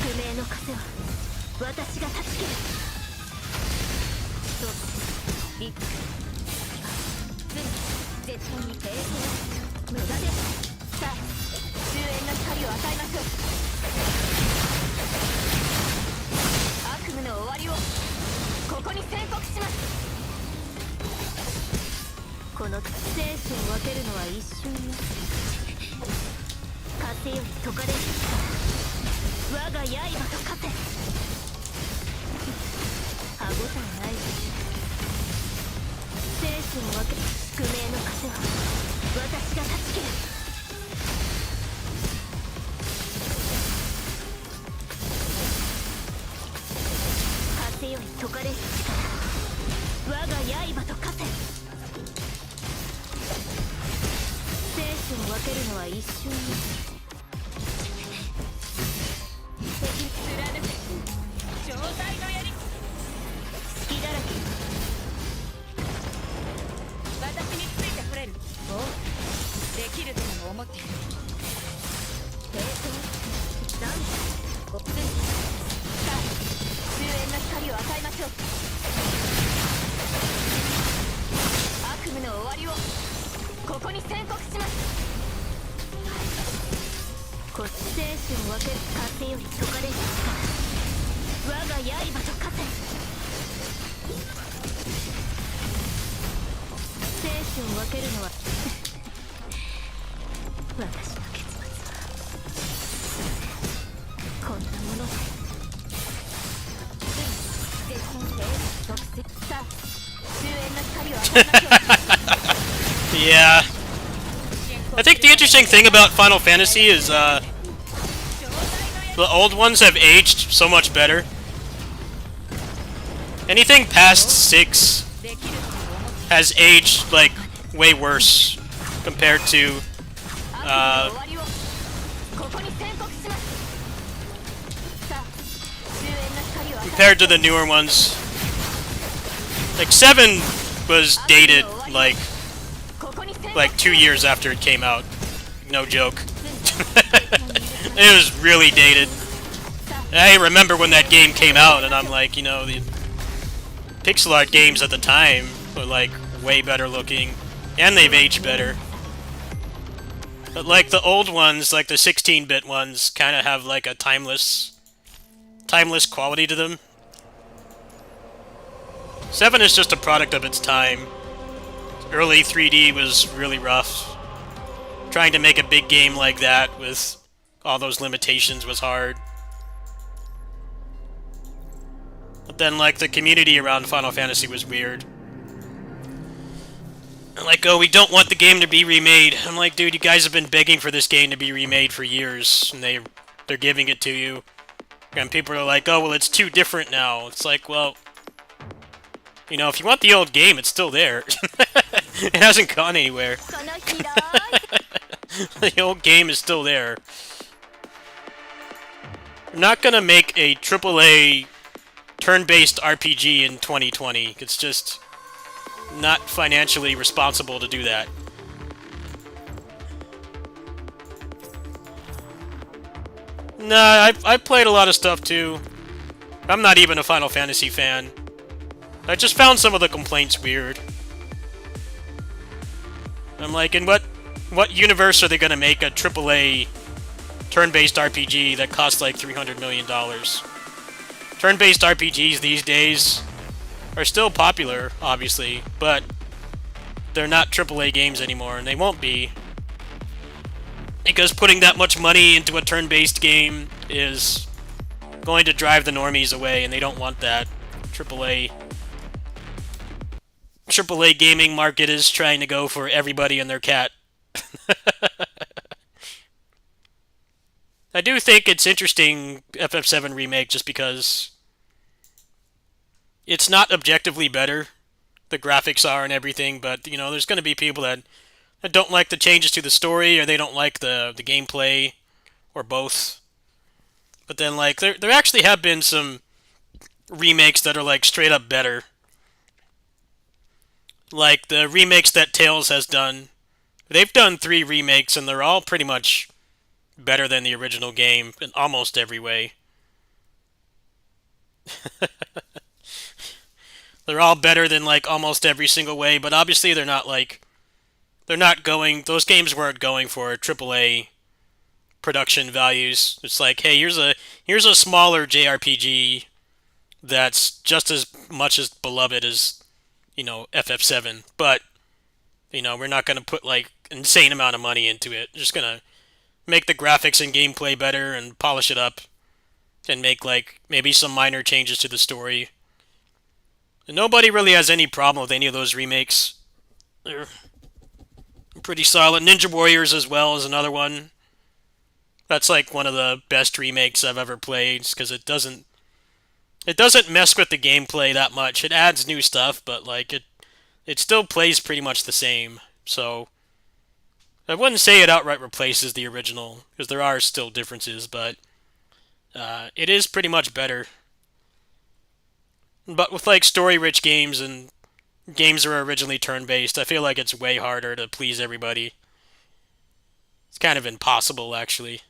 C: 宿命の風は私が断ち切る。そうリック絶対に平行無駄です。さあ終焉の光を与えましょう。悪夢の終わりをここに宣告します。この生死を分けるのは一瞬よ。風より解かれる力、我が刃と勝て。歯応えないわ。生死を分け宿命の風は私が断ち切る。風より解かれる力、我が刃と勝て。生死を分けるのは一瞬よ。敵貫け状態のやり。隙だらけ。私についてくれる。おうできるとでも思っている。平等ダンスおつさあ終焉の光を与えましょう。悪夢の終わりをここに宣告します。こっち生死を分ける風より解かれる力、我が刃と勝て。生死を分けるのは私の結末はこんなものだ。絶品平特設さあ終焉の光を与えましょう。
D: Yeah. I think the interesting thing about Final Fantasy is the old ones have aged so much better. Anything past 6 has aged like way worse compared to the newer ones. Like 7 was dated like 2 years after it came out. No joke. It was really dated. And I remember when that game came out, and I'm like, you know, the pixel art games at the time were like way better looking, and they've aged better. But like the old ones, like the 16-bit ones, kind of have like a timeless quality to them. 7 is just a product of its time. Early 3D was really rough. Trying to make a big game like that with all those limitations was hard. But then, like, the community around Final Fantasy was weird. Like, oh, we don't want the game to be remade. I'm like, dude, you guys have been begging for this game to be remade for years, and they're giving it to you. And people are like, oh, well, it's too different now. It's like, well, you know, if you want the old game, it's still there. It hasn't gone anywhere. The old game is still there. I'm not gonna make a AAA turn-based RPG in 2020. It's just not financially responsible to do that. Nah, I played a lot of stuff too. I'm not even a Final Fantasy fan. I just found some of the complaints weird. I'm like, in what universe are they gonna make a AAA turn-based RPG that costs like $300 million? turn-based RPGs these days are still popular, obviously, but they're not AAA games anymore, and they won't be. Because putting that much money into a turn-based game is going to drive the normies away, and they don't want that. AAA gaming market is trying to go for everybody and their cat. I do think it's interesting, FF7 Remake, just because it's not objectively better. The graphics are and everything, but, you know, there's going to be people that don't like the changes to the story, or they don't like the gameplay, or both. But then, like, there actually have been some remakes that are, like, straight up better. Like, the remakes that Tales has done. They've done 3 remakes, and they're all pretty much better than the original game in almost every way. They're all better than, like, almost every single way, but obviously they're not, like... those games weren't going for AAA production values. It's like, hey, here's a smaller JRPG that's just as much as beloved as, you know, FF7, but, you know, we're not going to put, like, insane amount of money into it. We're just going to make the graphics and gameplay better and polish it up and make, like, maybe some minor changes to the story. And nobody really has any problem with any of those remakes. They're pretty solid. Ninja Warriors as well is another one. That's like one of the best remakes I've ever played, because it doesn't mess with the gameplay that much. It adds new stuff, but like it still plays pretty much the same. So I wouldn't say it outright replaces the original, because there are still differences, but it is pretty much better. But with like story-rich games and games that are originally turn-based, I feel like it's way harder to please everybody. It's kind of impossible, actually.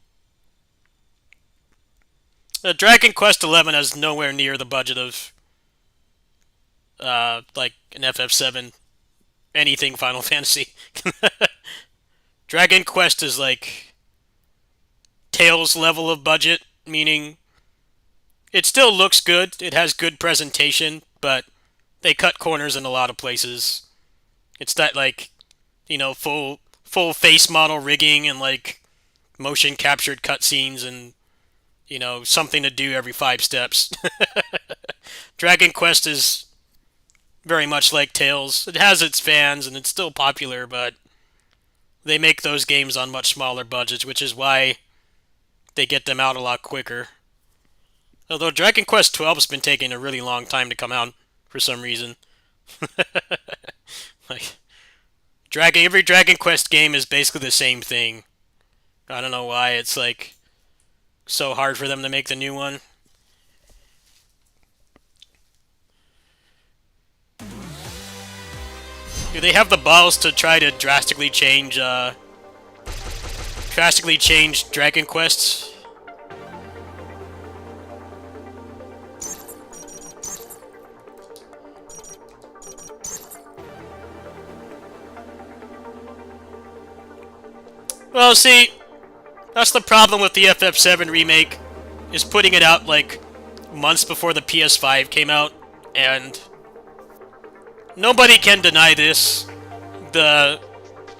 D: Dragon Quest XI has nowhere near the budget of like an FF7, anything Final Fantasy. Dragon Quest is like Tales level of budget, meaning it still looks good, it has good presentation, but they cut corners in a lot of places. It's that, like, you know, full face model rigging and, like, motion captured cutscenes and, you know, something to do every 5 steps. Dragon Quest is very much like Tales. It has its fans and it's still popular, but they make those games on much smaller budgets, which is why they get them out a lot quicker. Although Dragon Quest XII has been taking a really long time to come out for some reason. Like, every Dragon Quest game is basically the same thing. I don't know why it's like so hard for them to make the new one. Do they have the balls to try to drastically change Dragon Quest? Well, see, that's the problem with the FF7 remake, is putting it out, like, months before the PS5 came out, and nobody can deny this. The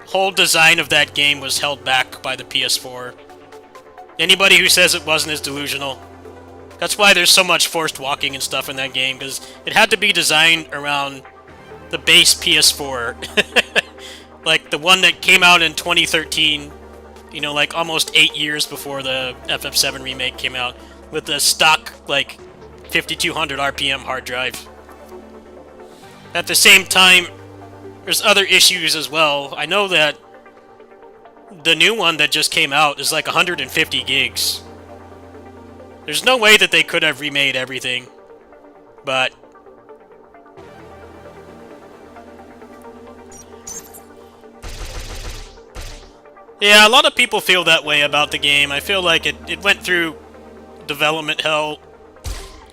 D: whole design of that game was held back by the PS4. Anybody who says it wasn't is delusional. That's why there's so much forced walking and stuff in that game, because it had to be designed around the base PS4. Like, the one that came out in 2013, you know, like, almost 8 years before the FF7 remake came out, with the stock, like, 5200 RPM hard drive. At the same time, there's other issues as well. I know that the new one that just came out is like 150 gigs. There's no way that they could have remade everything, but yeah, a lot of people feel that way about the game. I feel like it went through development hell.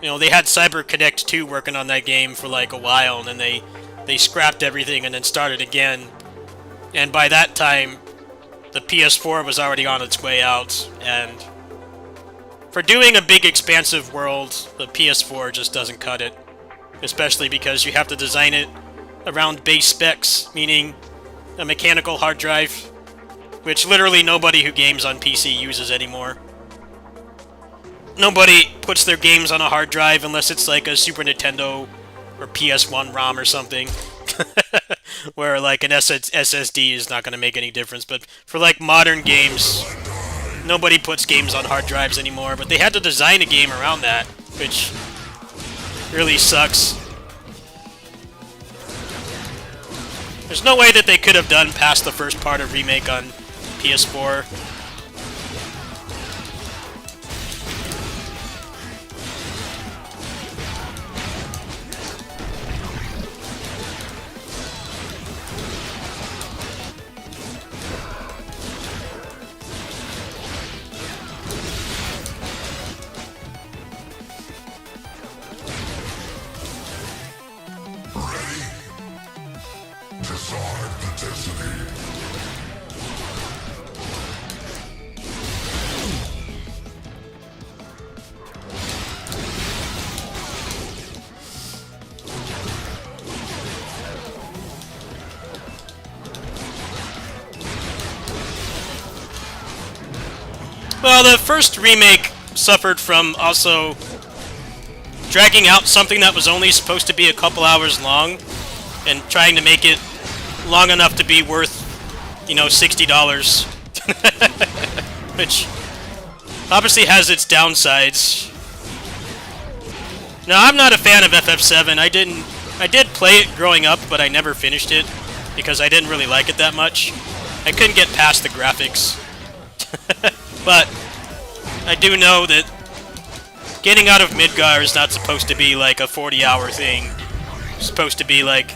D: You know, they had CyberConnect 2 working on that game for like a while, and then they scrapped everything and then started again. And by that time, the PS4 was already on its way out, and For doing a big expansive world, the PS4 just doesn't cut it. Especially because you have to design it around base specs, meaning a mechanical hard drive, which literally nobody who games on PC uses anymore. Nobody puts their games on a hard drive unless it's like a Super Nintendo or PS1 ROM or something. Where like an SSD is not going to make any difference. But for like modern games, nobody puts games on hard drives anymore. But they had to design a game around that, which really sucks. There's no way that they could have done past the first part of Remake on PS4. Well, the first remake suffered from also dragging out something that was only supposed to be a couple hours long and trying to make it long enough to be worth, you know, $60. Which obviously has its downsides. Now, I'm not a fan of FF7. I did play it growing up, but I never finished it because I didn't really like it that much. I couldn't get past the graphics. But I do know that getting out of Midgar is not supposed to be like a 40-hour thing. It's supposed to be like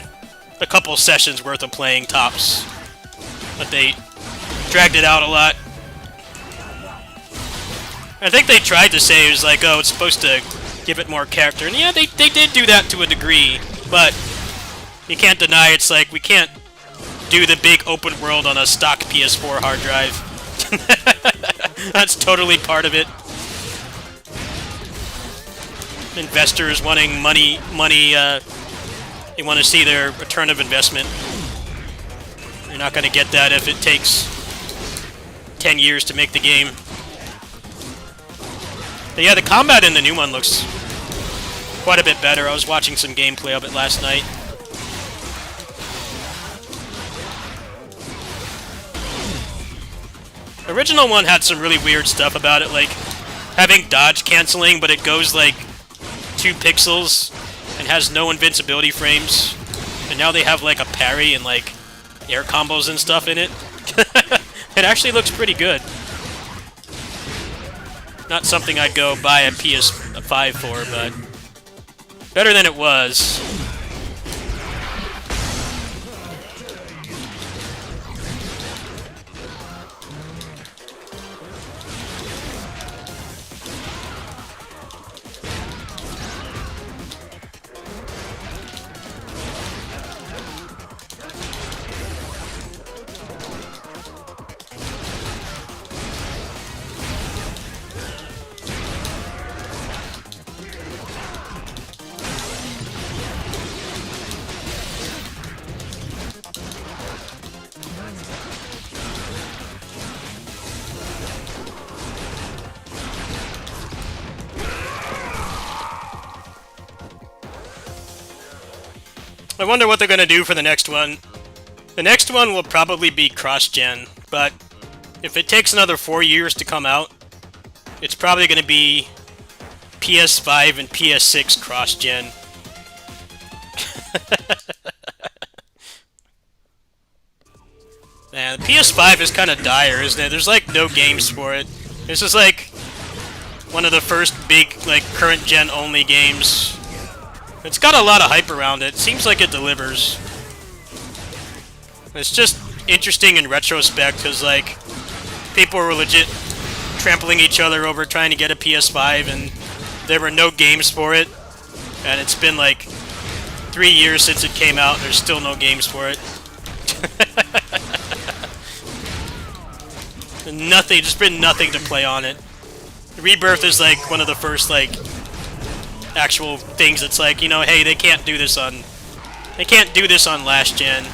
D: a couple sessions worth of playing tops. But they dragged it out a lot. I think they tried to say it was like, oh, it's supposed to give it more character. And yeah, they did do that to a degree. But you can't deny it's like, we can't do the big open world on a stock PS4 hard drive. That's totally part of it. Investors wanting money, they want to see their return of investment. You're not going to get that if it takes 10 years to make the game. But yeah, the combat in the new one looks quite a bit better. I was watching some gameplay of it last night. The original one had some really weird stuff about it, like having dodge canceling, but it goes like 2 pixels and has no invincibility frames. And now they have like a parry and like air combos and stuff in it. It actually looks pretty good. Not something I'd go buy a PS5 for, but better than it was. I wonder what they're going to do for the next one. The next one will probably be cross-gen, but if it takes another 4 years to come out, it's probably going to be PS5 and PS6 cross-gen. Man, the PS5 is kind of dire, isn't it? There's like no games for it. This is like one of the first big, like, current-gen only games. It's got a lot of hype around it. Seems like it delivers. It's just interesting in retrospect, because, like, people were legit trampling each other over trying to get a PS5, and there were no games for it. And it's been, like, 3 years since it came out, and there's still no games for it. Nothing, just been nothing to play on it. Rebirth is like one of the first like actual things that's like, you know, hey, they can't do this on last gen.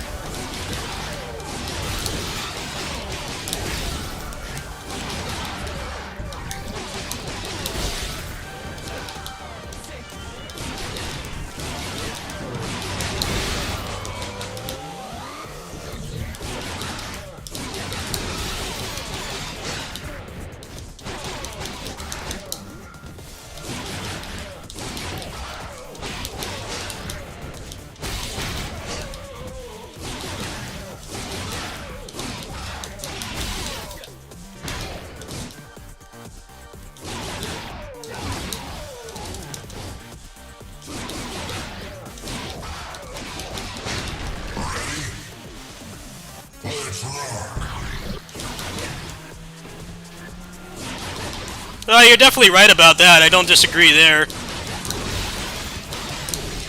D: You're definitely right about that. I don't disagree there.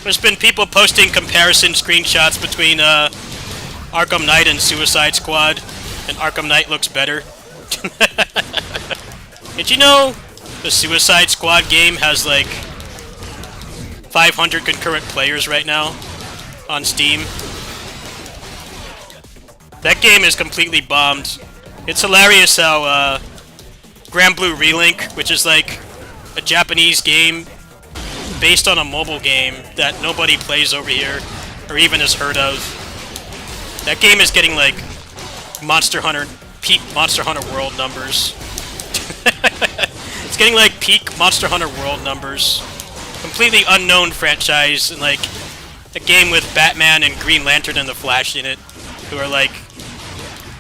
D: There's been people posting comparison screenshots between Arkham Knight and Suicide Squad, and Arkham Knight looks better. Did you know the Suicide Squad game has like 500 concurrent players right now on Steam? That game is completely bombed. It's hilarious how Grand Blue Relink, which is like a Japanese game based on a mobile game that nobody plays over here or even has heard of. That game is getting like peak Monster Hunter World numbers. It's getting like peak Monster Hunter World numbers. Completely unknown franchise, and like a game with Batman and Green Lantern and the Flash in it, who are like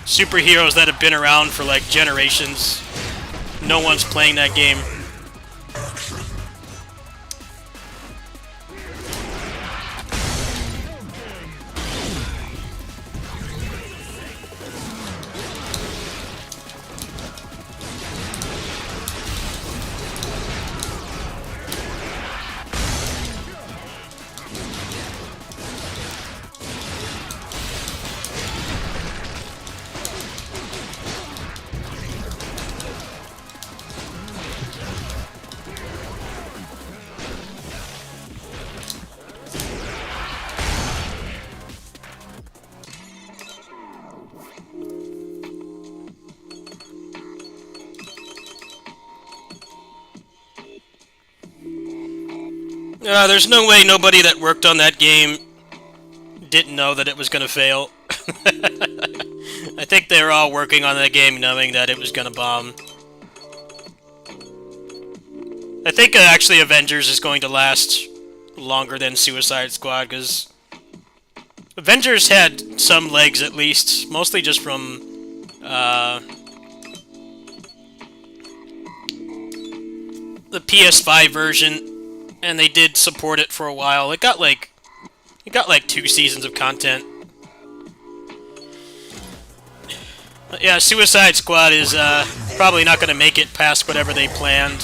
D: superheroes that have been around for like generations. No one's playing that game. There's no way nobody that worked on that game didn't know that it was going to fail. I think they were all working on that game knowing that it was going to bomb. I think actually Avengers is going to last longer than Suicide Squad, because Avengers had some legs at least, mostly just from the PS5 version. And they did support it for a while. It got like 2 seasons of content. But yeah, Suicide Squad is probably not going to make it past whatever they planned.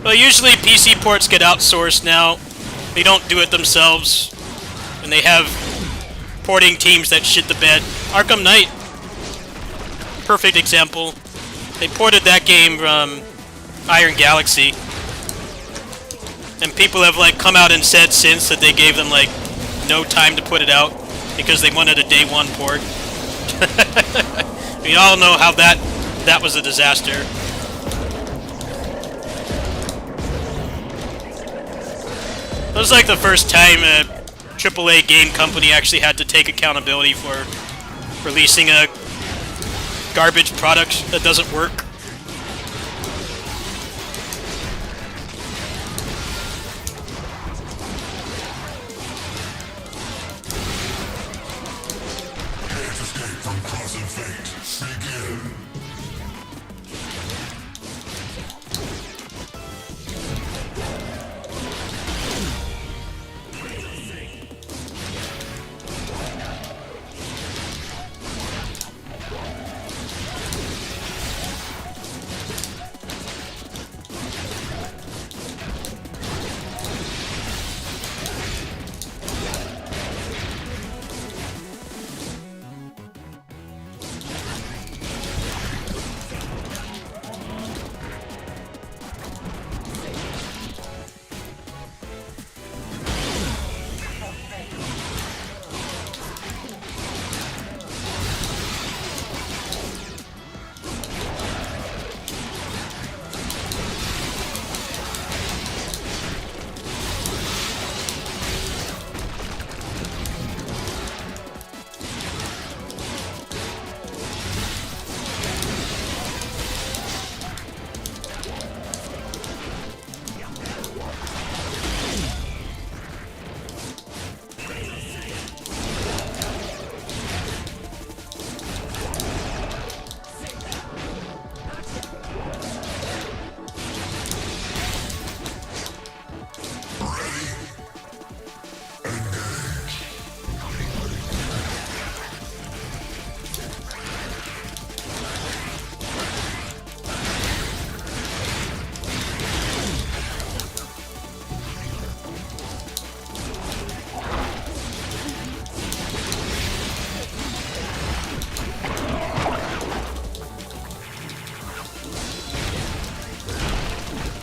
D: Well, usually PC ports get outsourced now. They don't do it themselves. And they have porting teams that shit the bed. Arkham Knight, perfect example. They ported that game from Iron Galaxy. And people have like come out and said since that they gave them like no time to put it out because they wanted a day one port. We all know how that was a disaster. It was like the first time a AAA game company actually had to take accountability for releasing a garbage product that doesn't work.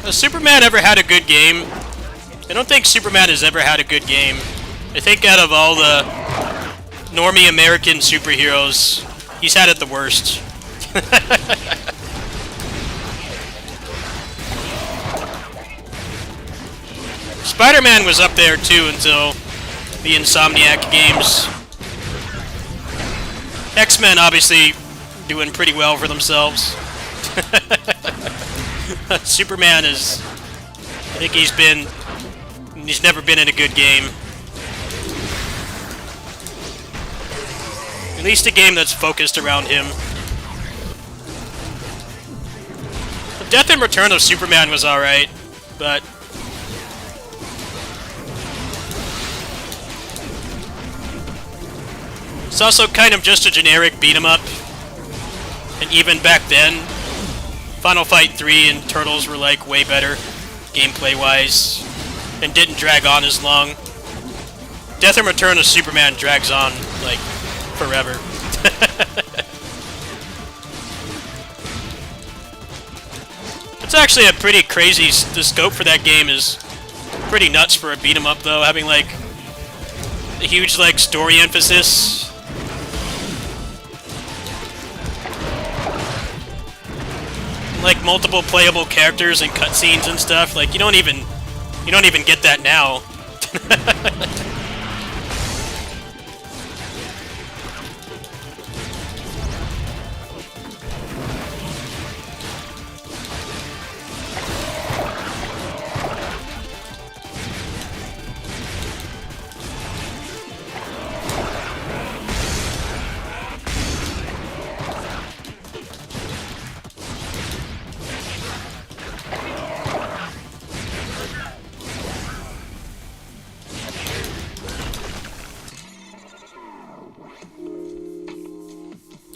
D: Has Superman ever had a good game? I don't think Superman has ever had a good game. I think out of all the normie American superheroes, he's had it the worst. Spider-Man was up there too until the Insomniac games. X-Men obviously doing pretty well for themselves. Superman is... I think he's never been in a good game. At least a game that's focused around him. The Death and Return of Superman was alright, but... it's also kind of just a generic beat-em-up. And even back then, Final Fight 3 and Turtles were like way better, gameplay-wise, and didn't drag on as long. Death and Return of Superman drags on, like, forever. It's actually a pretty crazy... the scope for that game is pretty nuts for a beat-em-up, though, having, like, a huge, like, story emphasis. Like multiple playable characters and cutscenes and stuff. Like you don't even get that now.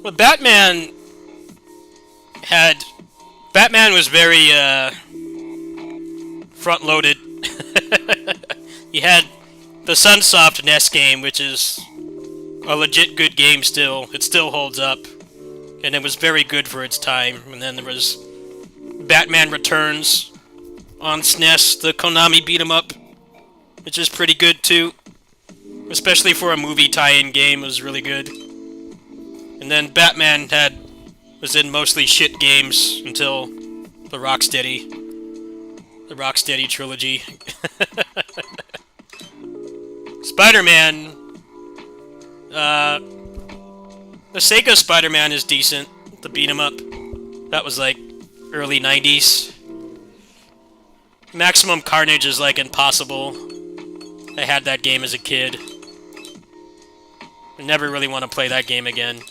D: Well, Batman was very, front-loaded. He had the Sunsoft NES game, which is a legit good game still. It still holds up. And it was very good for its time. And then there was Batman Returns on SNES, the Konami beat-em-up, which is pretty good, too. Especially for a movie tie-in game, it was really good. And then Batman was in mostly shit games until the Rocksteady trilogy. Spider-Man, the Sega Spider-Man is decent. The beat 'em up. That was like early 90s. Maximum Carnage is like impossible. I had that game as a kid. I never really want to play that game again.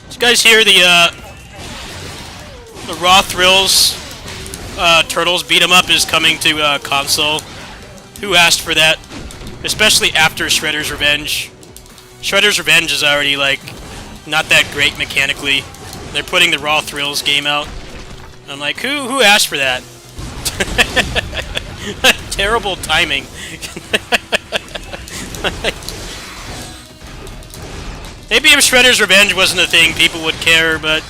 D: You guys hear the Raw Thrills Turtles beat 'em up is coming to console? Who asked for that? Especially after Shredder's Revenge. Shredder's Revenge is already like not that great mechanically. They're putting the Raw Thrills game out. I'm like, who asked for that? Terrible timing. Maybe if Shredder's Revenge wasn't a thing, people would care, but...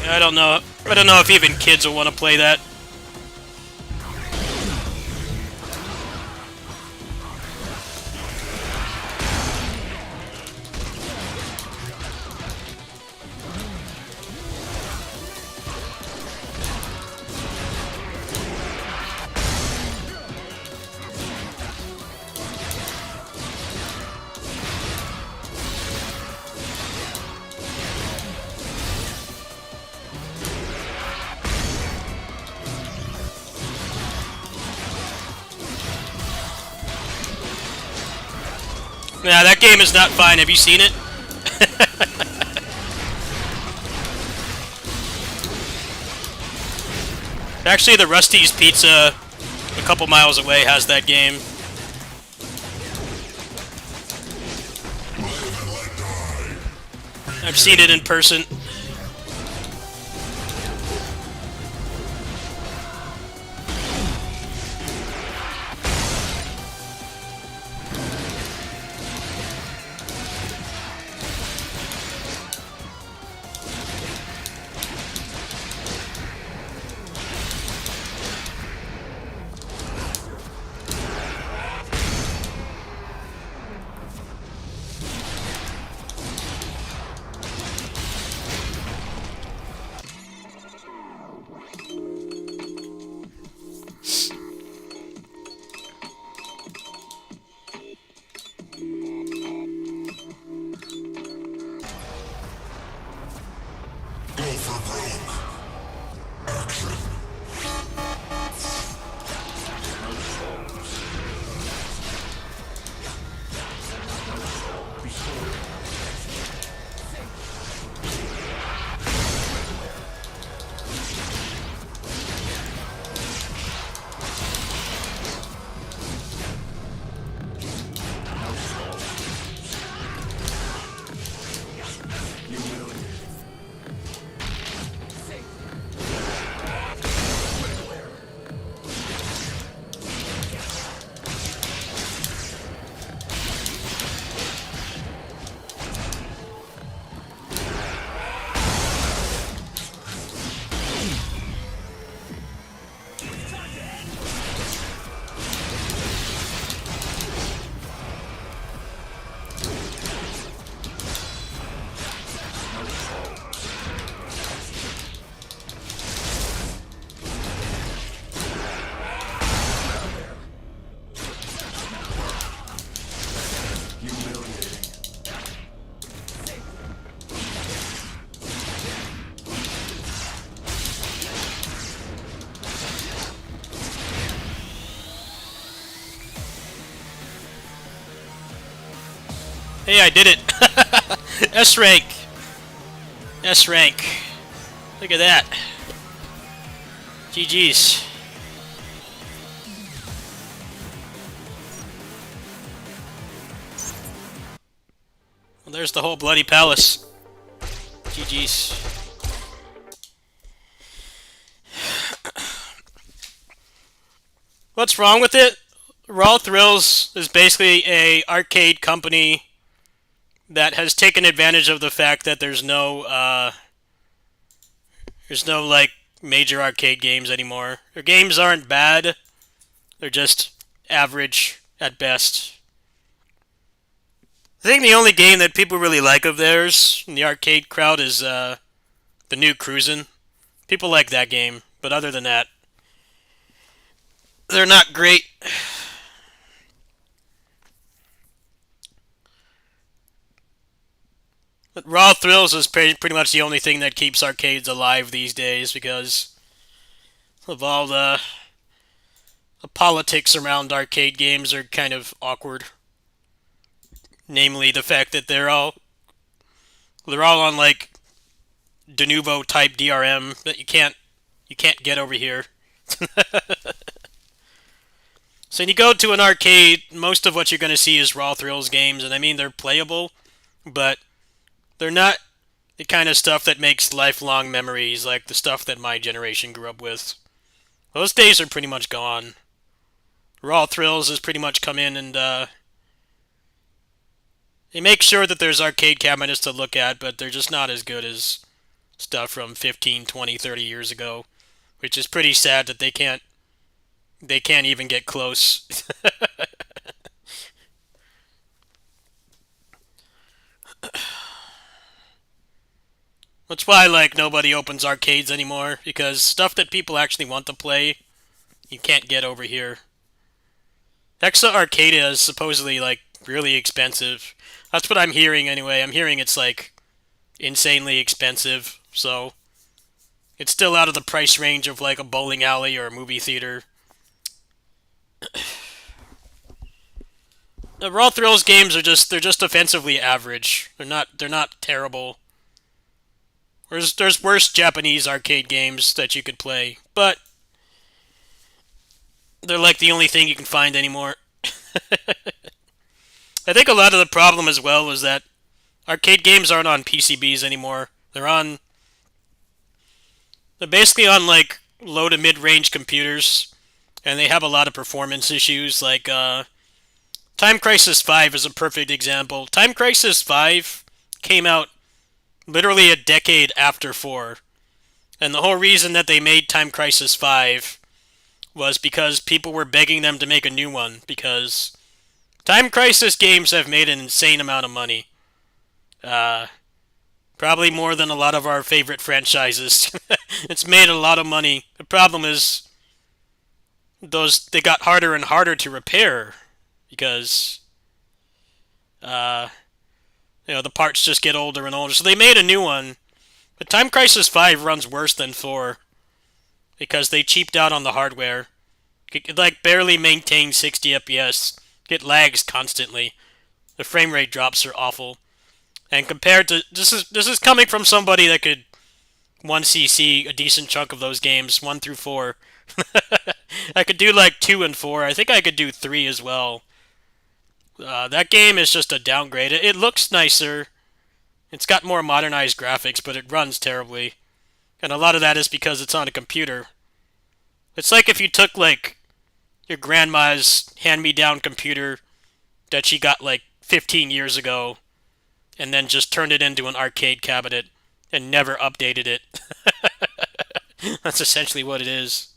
D: I don't know. I don't know if even kids will want to play that. Nah, that game is not fine. Have you seen it? Actually, the Rusty's Pizza a couple miles away has that game. I've seen it in person. Hey, I did it! S rank! S rank. Look at that. GG's. Well, there's the whole bloody palace. GG's. What's wrong with it? Raw Thrills is basically a arcade company that has taken advantage of the fact that there's no like major arcade games anymore. Their games aren't bad; they're just average at best. I think the only game that people really like of theirs in the arcade crowd is the new Cruisin'. People like that game, but other than that, they're not great. But Raw Thrills is pretty much the only thing that keeps arcades alive these days because of all the politics around arcade games are kind of awkward. Namely, the fact that they're all on like Denuvo type DRM that you can't get over here. So when you go to an arcade, most of what you're going to see is Raw Thrills games, and I mean they're playable, but they're not the kind of stuff that makes lifelong memories like the stuff that my generation grew up with. Those days are pretty much gone. Raw Thrills has pretty much come in and they make sure that there's arcade cabinets to look at, but they're just not as good as stuff from 15, 20, 30 years ago, which is pretty sad that they can't even get close. That's why, like, nobody opens arcades anymore, because stuff that people actually want to play, you can't get over here. Hexa Arcadia is supposedly, like, really expensive. That's what I'm hearing, anyway. I'm hearing it's, like, insanely expensive, so it's still out of the price range of, like, a bowling alley or a movie theater. The Raw Thrills games are they're just offensively average. They're not terrible. There's worse Japanese arcade games that you could play, but they're like the only thing you can find anymore. I think a lot of the problem as well was that arcade games aren't on PCBs anymore. They're basically on like low to mid-range computers, and they have a lot of performance issues. Like Time Crisis 5 is a perfect example. Time Crisis 5 came out literally a decade after 4. And the whole reason that they made Time Crisis 5 was because people were begging them to make a new one, because Time Crisis games have made an insane amount of money. Probably more than a lot of our favorite franchises. It's made a lot of money. The problem is they got harder and harder to repair because the parts just get older and older. So they made a new one, But Time Crisis 5 runs worse than 4 because they cheaped out on the hardware. It like barely maintains 60 FPS. It lags constantly. The frame rate drops are awful. And compared to this is coming from somebody that could 1cc a decent chunk of those games 1 through 4. I could do like 2 and 4. I think I could do 3 as well. That game is just a downgrade. It looks nicer. It's got more modernized graphics, but it runs terribly. And a lot of that is because it's on a computer. It's like if you took like your grandma's hand-me-down computer that she got like 15 years ago and then just turned it into an arcade cabinet and never updated it. That's essentially what it is.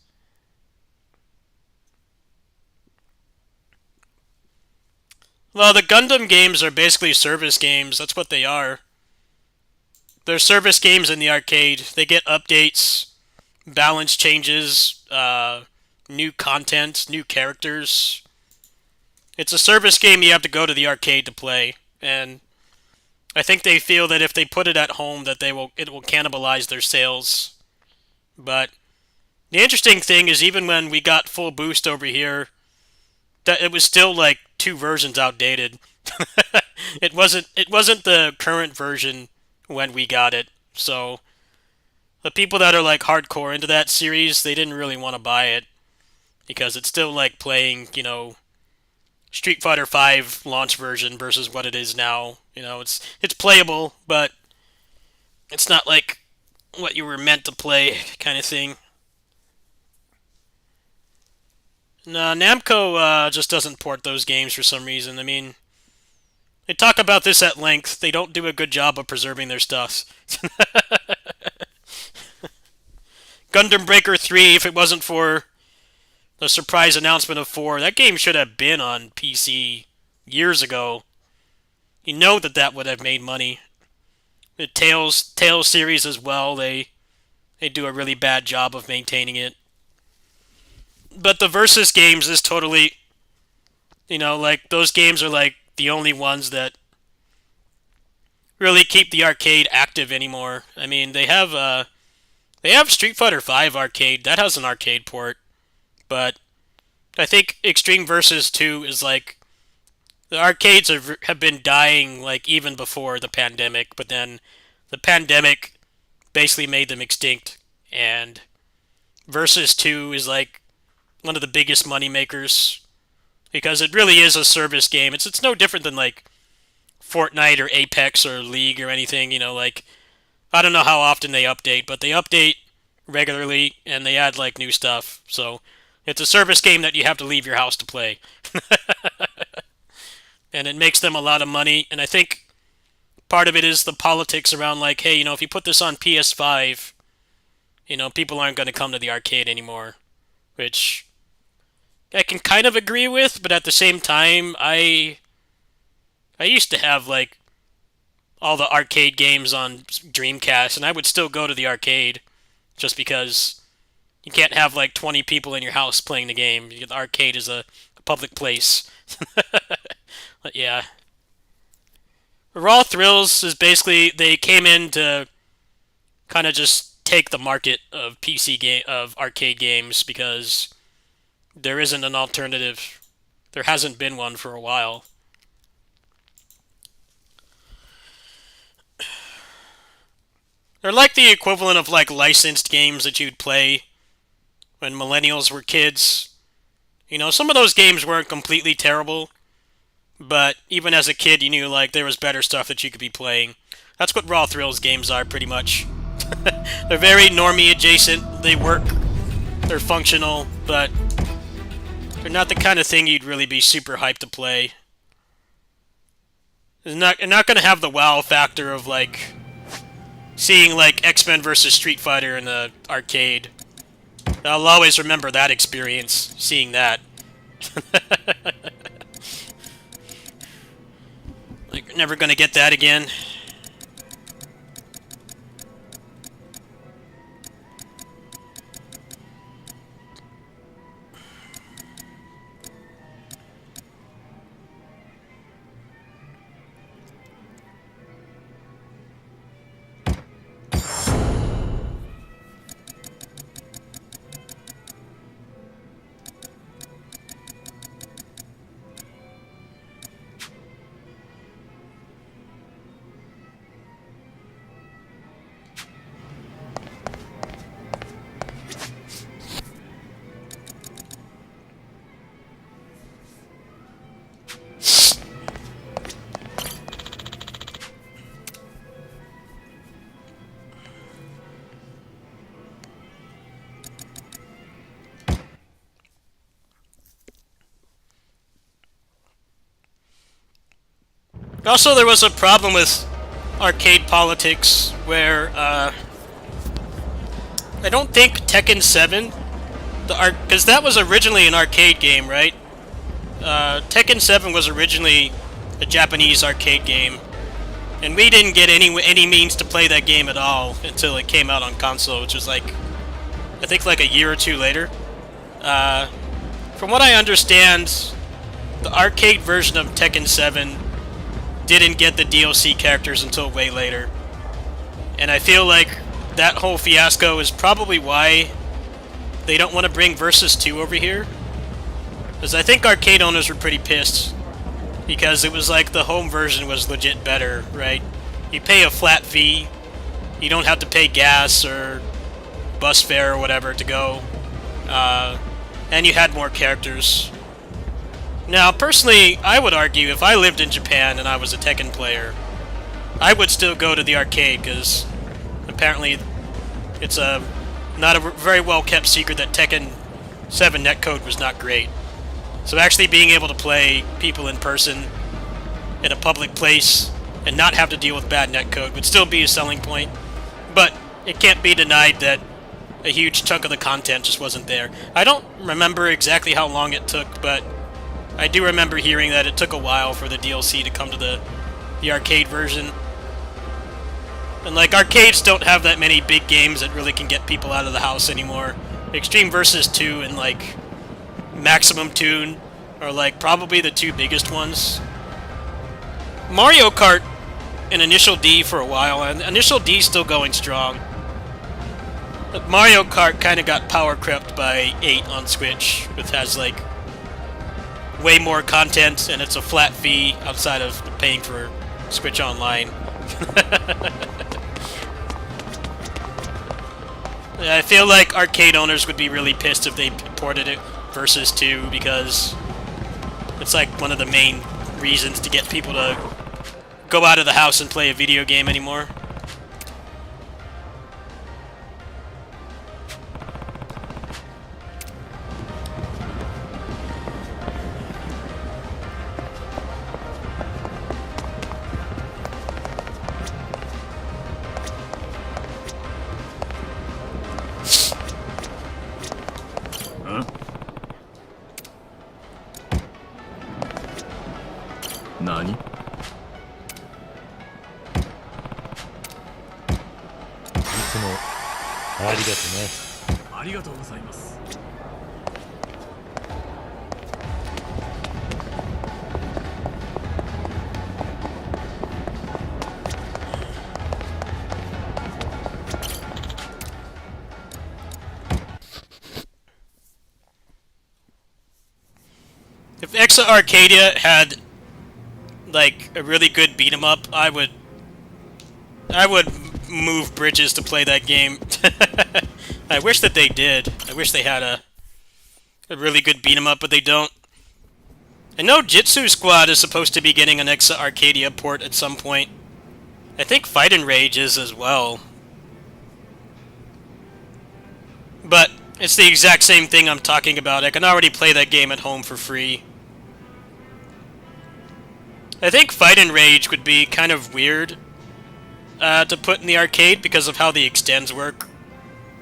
D: Well, the Gundam games are basically service games. That's what they are. They're service games in the arcade. They get updates, balance changes, new content, new characters. It's a service game you have to go to the arcade to play, and I think they feel that if they put it at home that it will cannibalize their sales. But the interesting thing is even when we got Full Boost over here, that it was still like 2 versions outdated. It wasn't the current version when we got it. So the people that are like hardcore into that series, they didn't really want to buy it because it's still like playing, Street Fighter V launch version versus what it is now. It's playable, but it's not like what you were meant to play kind of thing. No, Namco just doesn't port those games for some reason. I mean, they talk about this at length. They don't do a good job of preserving their stuff. Gundam Breaker 3, if it wasn't for the surprise announcement of 4, that game should have been on PC years ago. You know that would have made money. The Tales series as well, they do a really bad job of maintaining it. But the Versus games is totally, like those games are like the only ones that really keep the arcade active anymore. I mean, they have Street Fighter V arcade. That has an arcade port. But I think Extreme Versus 2 is like the arcades have been dying like even before the pandemic, but then the pandemic basically made them extinct, and Versus 2 is like one of the biggest money makers because it really is a service game. It's no different than like Fortnite or Apex or League or anything, like I don't know how often they update, but they update regularly and they add like new stuff. So it's a service game that you have to leave your house to play. And it makes them a lot of money, and I think part of it is the politics around like, hey, if you put this on PS5, people aren't going to come to the arcade anymore, which I can kind of agree with, but at the same time, I used to have like all the arcade games on Dreamcast, and I would still go to the arcade just because you can't have like 20 people in your house playing the game. The arcade is a public place. But yeah. Raw Thrills is basically they came in to kind of just take the market of of arcade games because there isn't an alternative. There hasn't been one for a while. They're like the equivalent of like licensed games that you'd play when millennials were kids. Some of those games weren't completely terrible, but even as a kid you knew like there was better stuff that you could be playing. That's what Raw Thrills games are pretty much. They're very normie adjacent. They work. They're functional, but they're not the kind of thing you'd really be super hyped to play. You're not going to have the wow factor of like seeing like X-Men vs. Street Fighter in the arcade. I'll always remember that experience, seeing that. Like, never gonna get that again. Also, there was a problem with arcade politics where I don't think Tekken 7, because that was originally an arcade game, right? Tekken 7 was originally a Japanese arcade game, and we didn't get any means to play that game at all until it came out on console, which was like, I think like a year or two later. From what I understand, the arcade version of Tekken 7 didn't get the DLC characters until way later. And I feel like that whole fiasco is probably why they don't want to bring Versus 2 over here. Because I think arcade owners were pretty pissed. Because it was like the home version was legit better, right? You pay a flat fee. You don't have to pay gas or bus fare or whatever to go. And you had more characters. Now, personally, I would argue if I lived in Japan and I was a Tekken player, I would still go to the arcade, because apparently it's not a very well-kept secret that Tekken 7 netcode was not great. So actually being able to play people in person in a public place and not have to deal with bad netcode would still be a selling point. But it can't be denied that a huge chunk of the content just wasn't there. I don't remember exactly how long it took, but I do remember hearing that it took a while for the DLC to come to the arcade version. And like, arcades don't have that many big games that really can get people out of the house anymore. Extreme Versus 2 and like Maximum Tune are like probably the two biggest ones. Mario Kart and Initial D for a while, and Initial D still going strong. But Mario Kart kind of got power crept by 8 on Switch, which has like way more content, and it's a flat fee outside of paying for Switch Online. I feel like arcade owners would be really pissed if they ported it Versus 2, because it's like one of the main reasons to get people to go out of the house and play a video game anymore.
A: Nani?
E: いつもありがとね。
A: ありがとうございます。
D: If Exa Arcadia had like a really good beat 'em up, I would move bridges to play that game. I wish that they did. I wish they had a really good beat 'em up, but they don't. I know Jitsu Squad is supposed to be getting an Exa Arcadia port at some point. I think Fight and Rage is as well. But it's the exact same thing I'm talking about. I can already play that game at home for free. I think Fight and Rage would be kind of weird to put in the arcade because of how the extends work.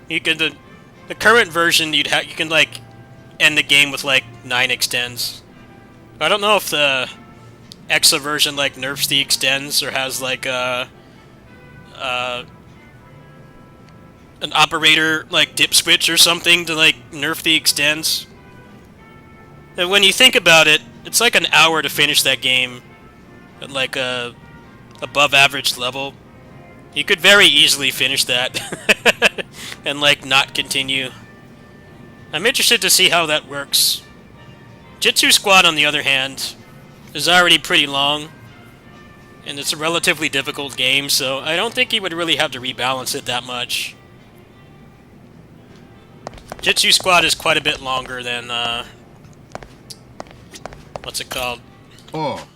D: You can the current version you can like end the game with like 9 extends. I don't know if the Exa version like nerfs the extends or has like an operator like dip switch or something to like nerf the extends. And when you think about it, it's like an hour to finish that game at like a above average level. You could very easily finish that and like not continue. I'm interested to see how that works. Jitsu Squad, on the other hand, is already pretty long, and it's a relatively difficult game, so I don't think you would really have to rebalance it that much. Jitsu Squad is quite a bit longer than, what's it called?
A: Oh.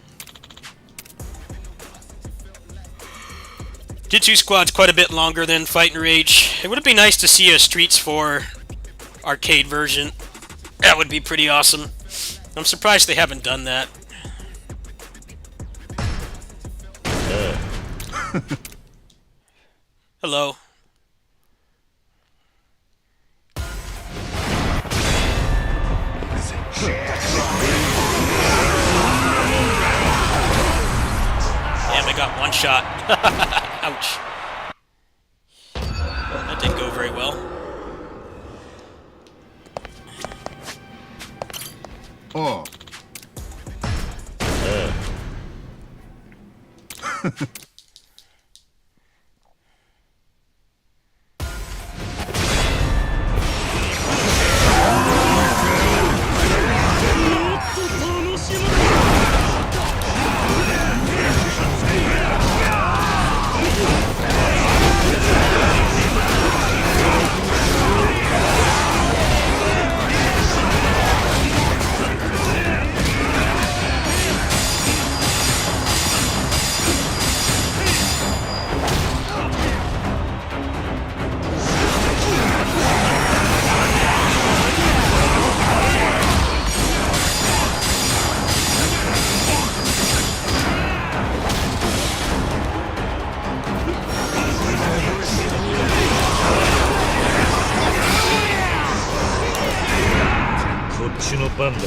D: Jitsu Squad's quite a bit longer than Fight and Rage. It would be nice to see a Streets 4 arcade version. That would be pretty awesome. I'm surprised they haven't done that. Hello. Damn, I got one shot. Ouch. That didn't go very well.
F: Oh.
E: こっちの番だ。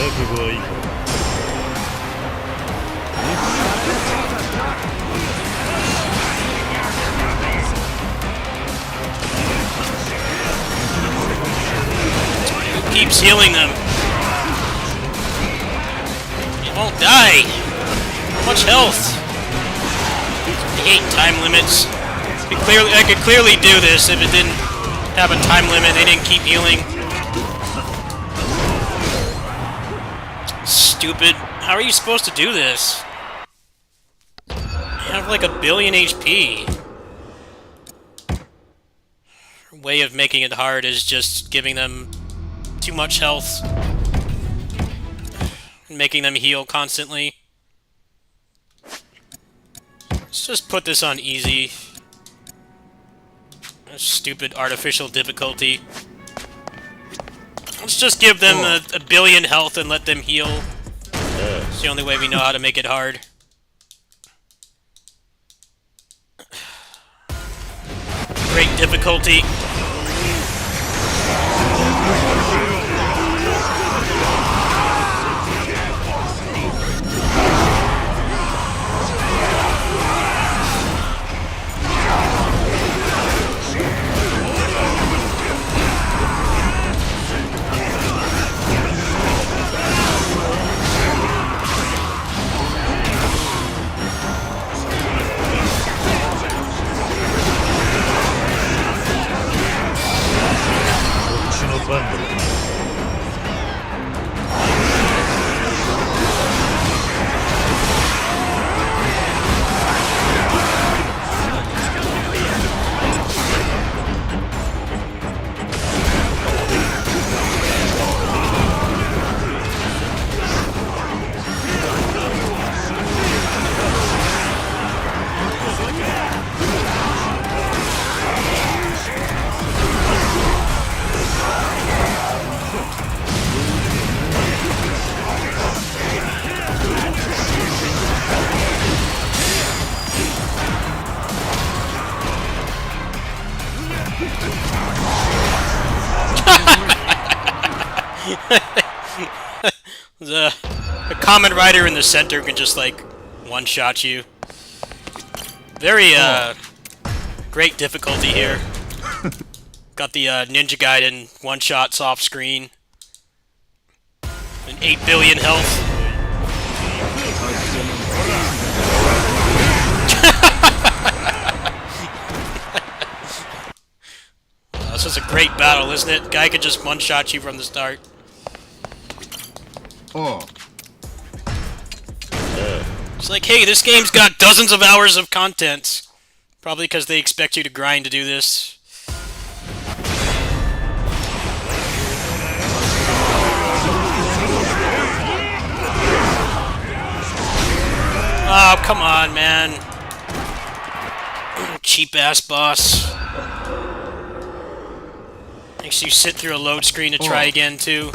E: 覚悟はいいか。
D: Keeps healing them. It won't die. How much health? I hate time limits. I could clearly do this if it didn't have a time limit. They didn't keep healing. Stupid. How are you supposed to do this? You have like 1 billion HP. Way of making it hard is just giving them too much health. making them heal constantly. Let's just put this on easy. Stupid artificial difficulty. Let's just give them a billion health and let them heal. It's the only way we know how to make it hard. Great difficulty. The Kamen Rider in the center can just, like, one-shot you. Very, great difficulty here. Got the, Ninja Gaiden one-shots off screen. And 8 billion health. This is a great battle, isn't it? Guy could just one-shot you from the start. It's like, hey, this game's got dozens of hours of content. Probably because they expect you to grind to do this. Oh, come on, man. Cheap-ass boss. Makes you sit through a load screen to try again, too.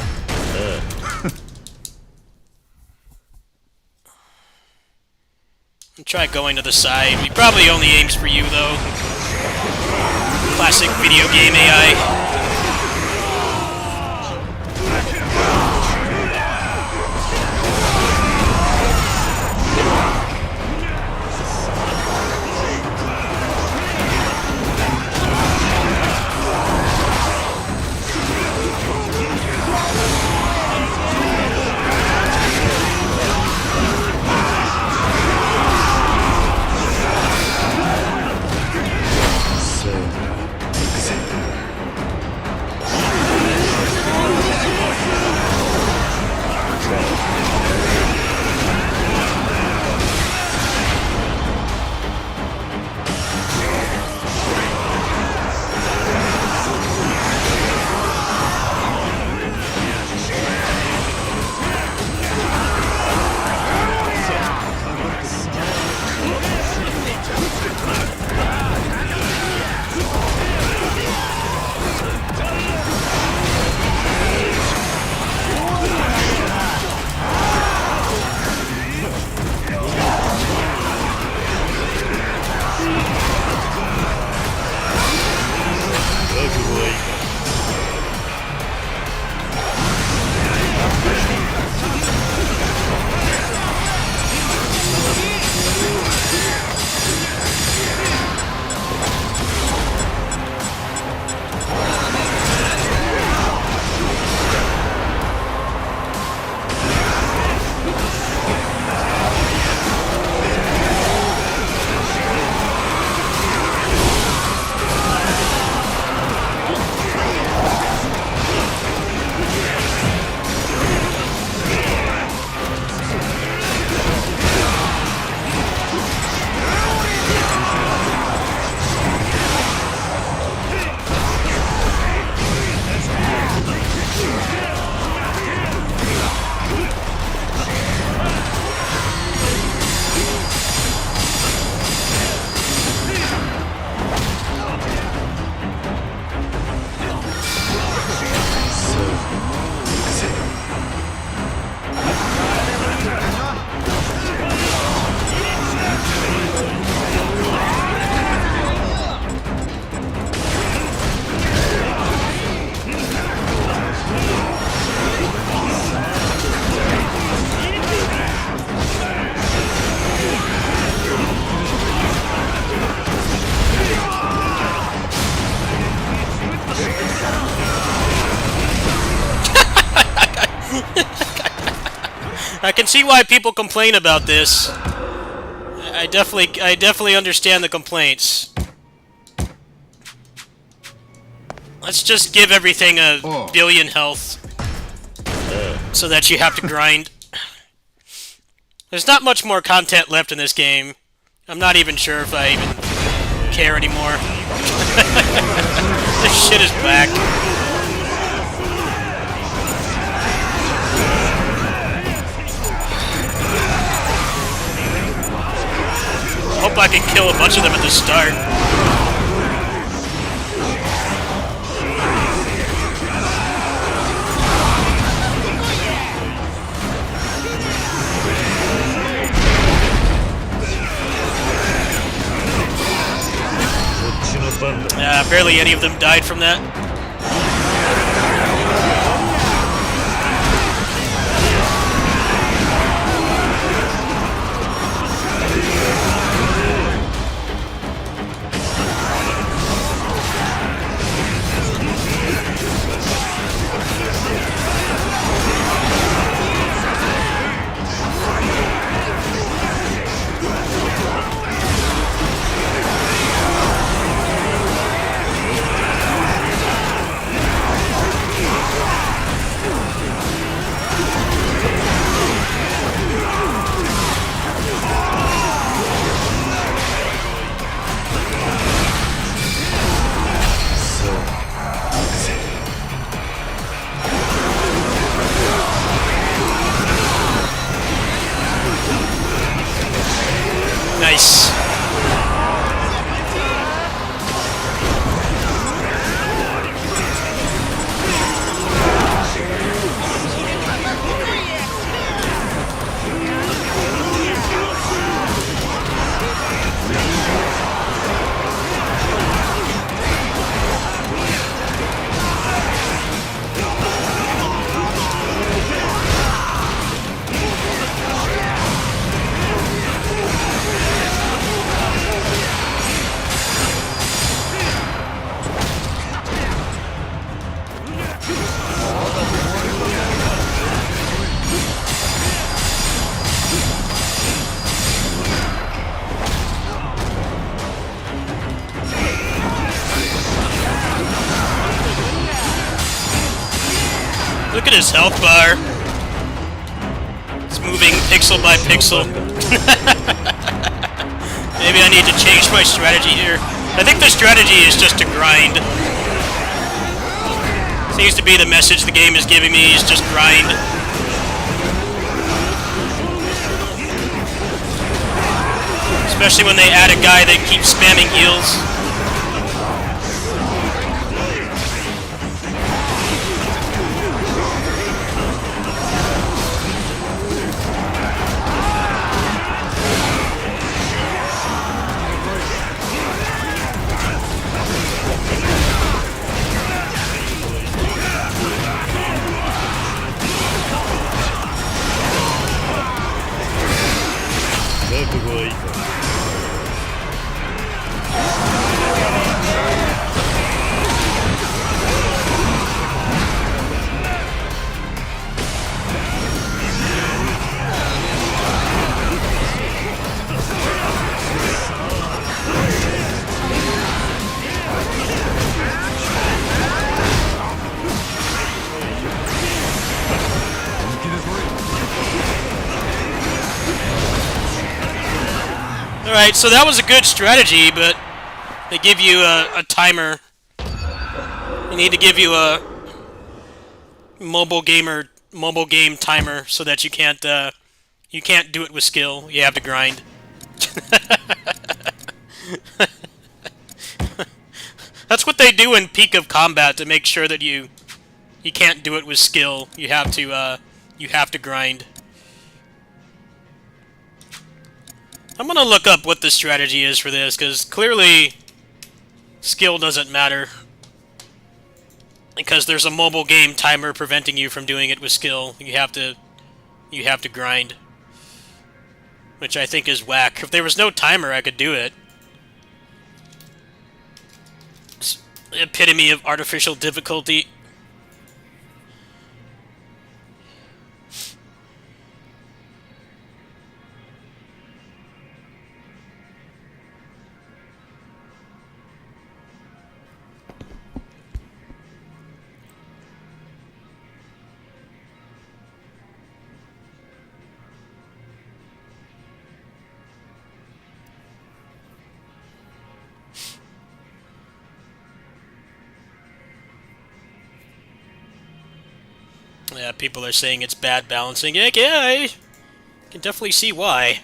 D: Try going to the side. He probably only aims for you, though. Classic video game AI. I can see why people complain about this. I definitely understand the complaints. Let's just give everything a billion health so that you have to grind. There's not much more content left in this game. I'm not even sure if I even care anymore. This shit is whack. Hope I can kill a bunch of them at the start. Barely any of them died from that. Nice. Look at his health bar. It's moving pixel by pixel. Maybe I need to change my strategy here. I think the strategy is just to grind. Seems to be the message the game is giving me, is just grind. Especially when they add a guy that keeps spamming heals. Alright, so that was a good strategy, but they give you a timer. They need to give you a mobile game timer so that you can't do it with skill. You have to grind. That's what they do in Peak of Combat to make sure that you can't do it with skill. You have to grind. I'm gonna look up what the strategy is for this, because clearly skill doesn't matter. Because there's a mobile game timer preventing you from doing it with skill. You have to grind. Which I think is whack. If there was no timer, I could do it. It's the epitome of artificial difficulty. Yeah, people are saying it's bad balancing. Yeah, I can definitely see why.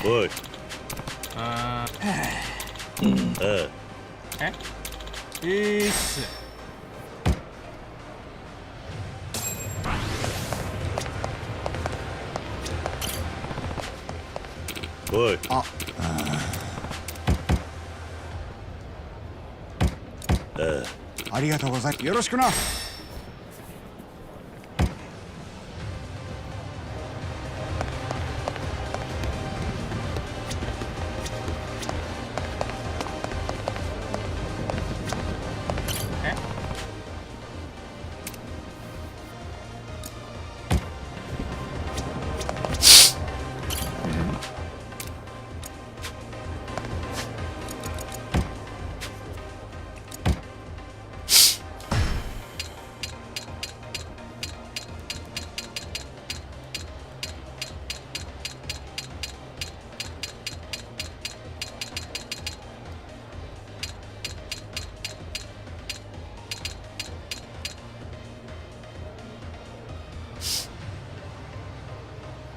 E: おい。おい。
F: ありがとうございます。よろしくな。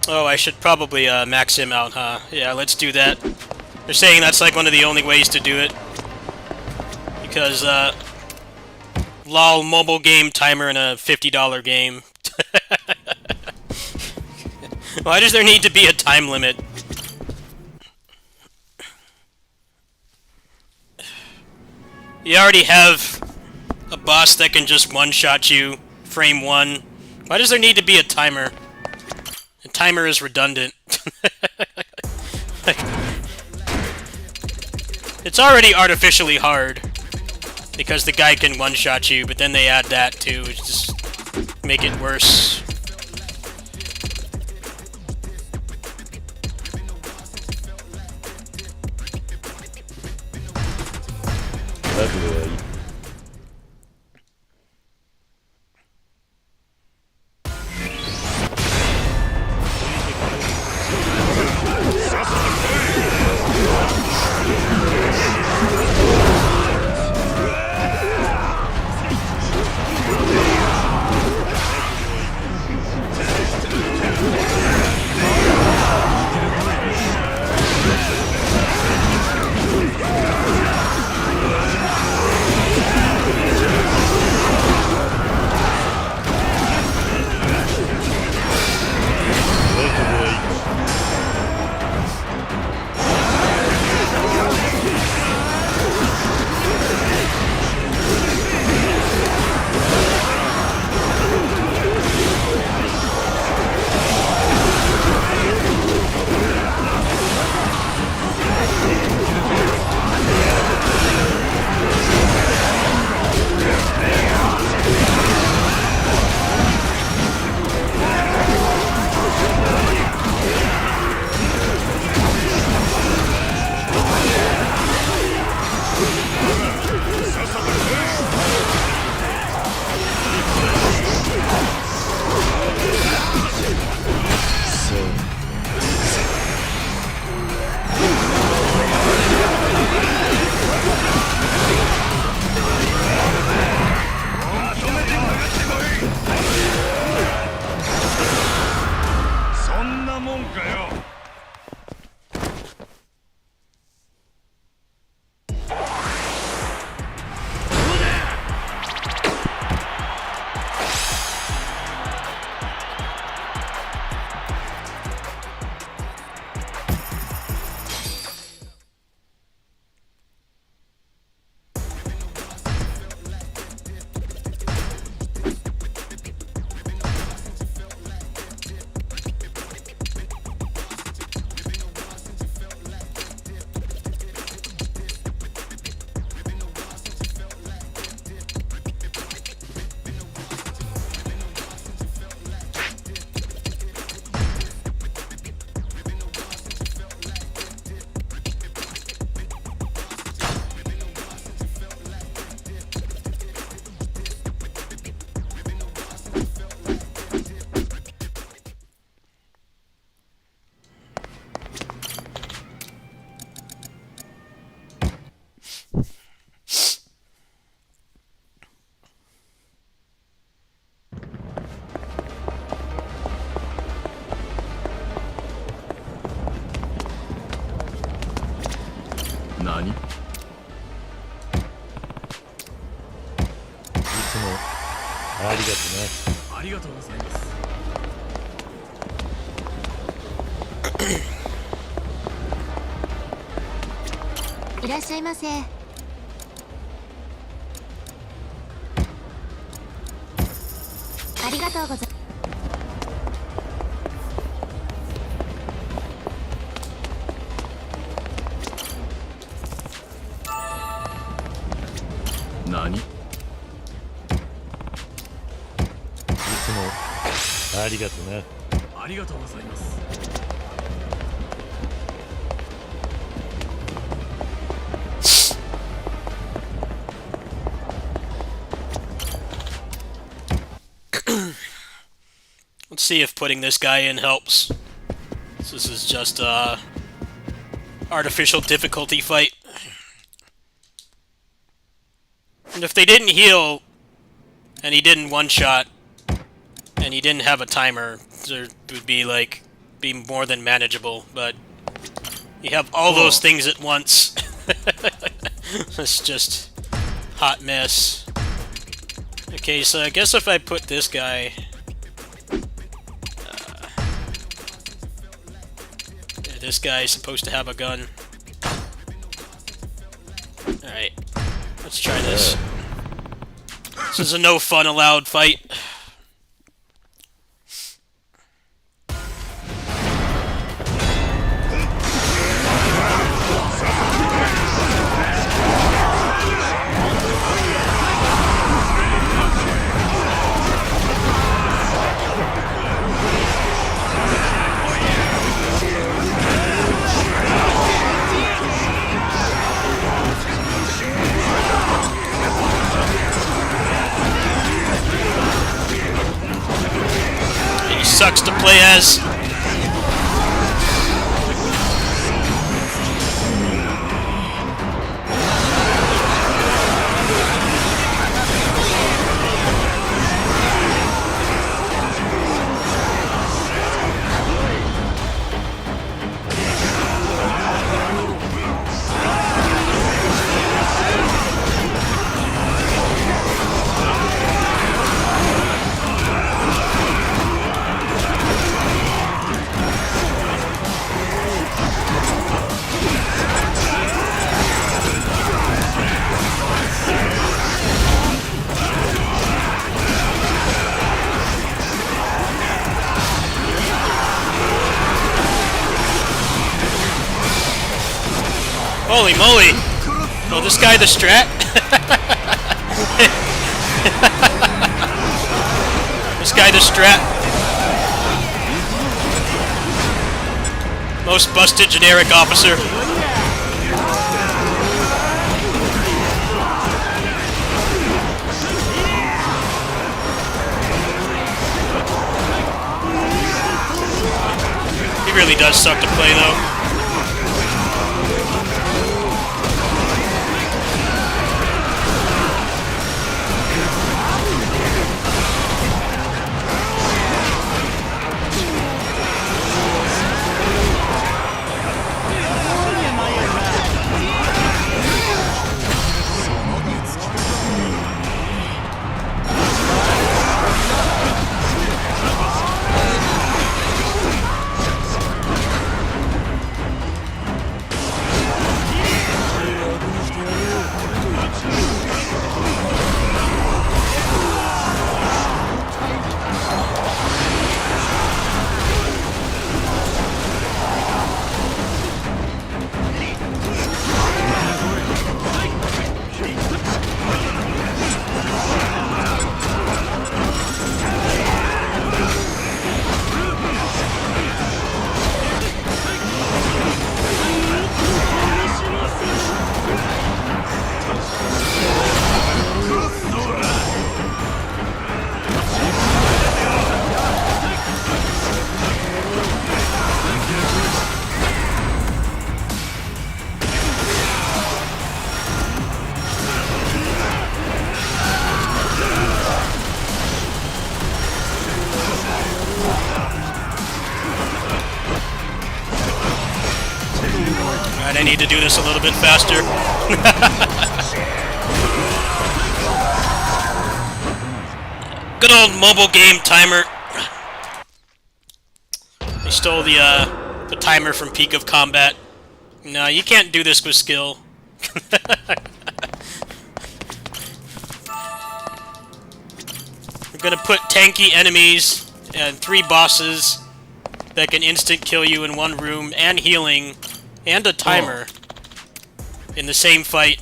D: Oh, I should probably max him out, huh? Yeah, let's do that. They're saying that's like one of the only ways to do it. Because, LOL mobile game timer in a $50 game. Why does there need to be a time limit? You already have a boss that can just one-shot you, frame 1. Why does there need to be a timer? The timer is redundant. It's already artificially hard because the guy can one-shot you, but then they add that to just make it worse.
B: いらっしゃいませ。ありがとうございます。
F: 何？
E: いつもありがとな。
F: ありがとうございます。
D: Let's see if putting this guy in helps. This is just a artificial difficulty fight. And if they didn't heal, and he didn't one-shot, and he didn't have a timer, there would be be more than manageable, but you have all those things at once. It's just hot mess. Okay, so I guess if I put this guy... yeah, this guy is supposed to have a gun. Alright, let's try this. This is a no fun allowed fight. He sucks to play as. Holy moly! Oh, this guy the strat? This guy the strat? Most busted generic officer. He really does suck to play though. Alright, I need to do this a little bit faster. Good old mobile game timer. I stole the timer from Peak of Combat. No, you can't do this with skill. We're gonna put tanky enemies and 3 bosses that can instant kill you in one room, and healing, and a timer in the same fight.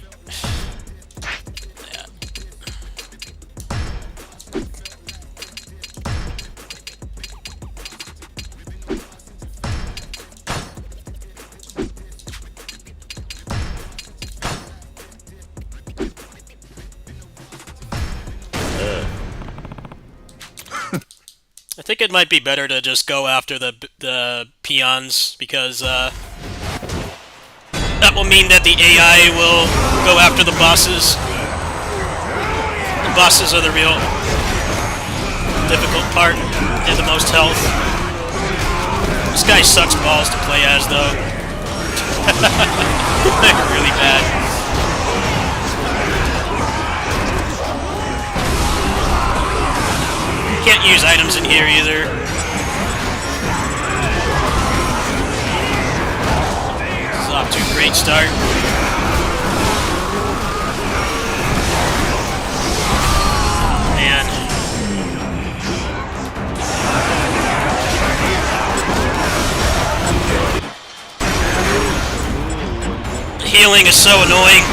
D: I think it might be better to just go after the peons, because that will mean that the AI will go after the bosses. The bosses are the real difficult part and the most health. This guy sucks balls to play as, though. Like, really bad. Can't use items in here either. This is off to a great start. Man. The healing is so annoying.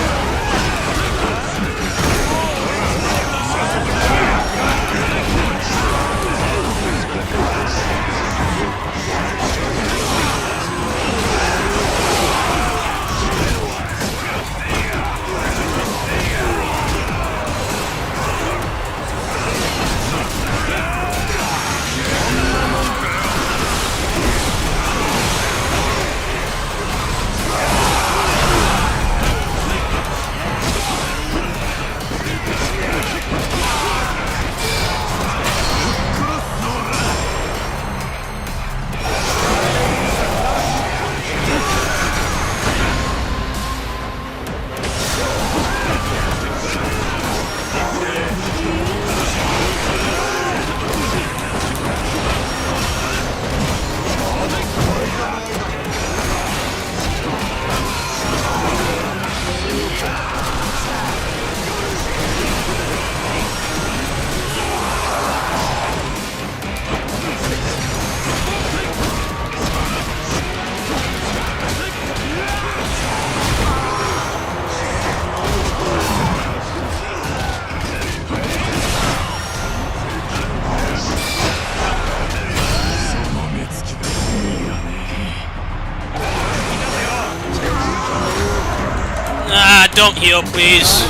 D: Ah, don't heal, please.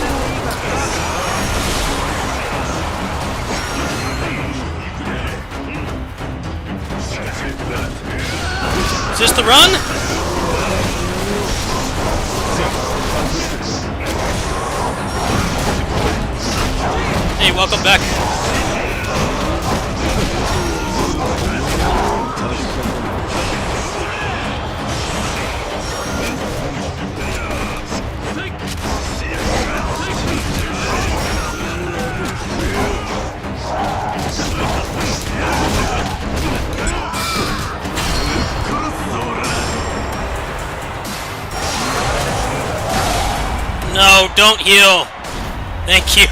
D: Is this the run? Hey, welcome back. No, don't heal. Thank you.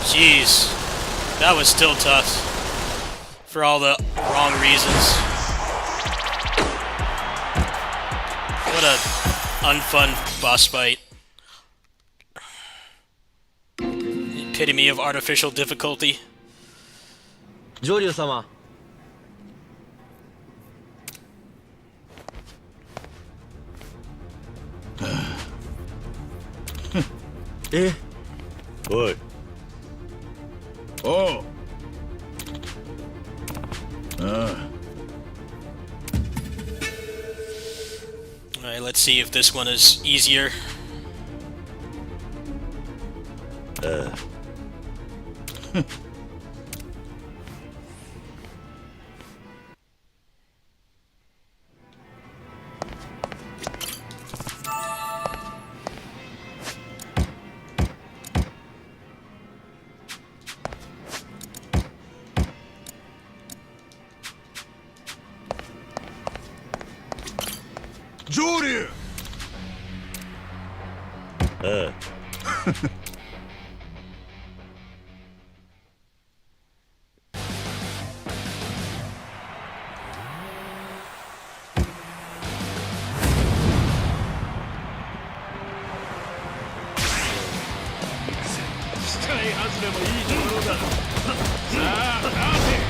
D: Jeez. That was still tough. For all the wrong reasons. What a unfun boss fight. Epitome of artificial difficulty.
A: 上流様 え
E: おい。
F: おう。あ
D: Alright, let's see if this one is easier.
F: 上流。
E: あ
F: 使い外れもいいところだ。さあ待て。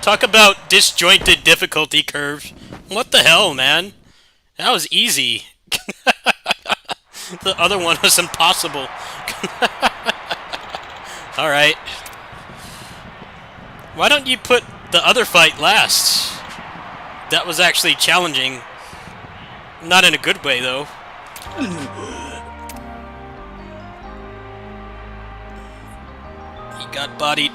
D: Talk about disjointed difficulty curves. What the hell, man? That was easy. The other one was impossible. Alright. Why don't you put the other fight last? That was actually challenging. Not in a good way, though. He got bodied.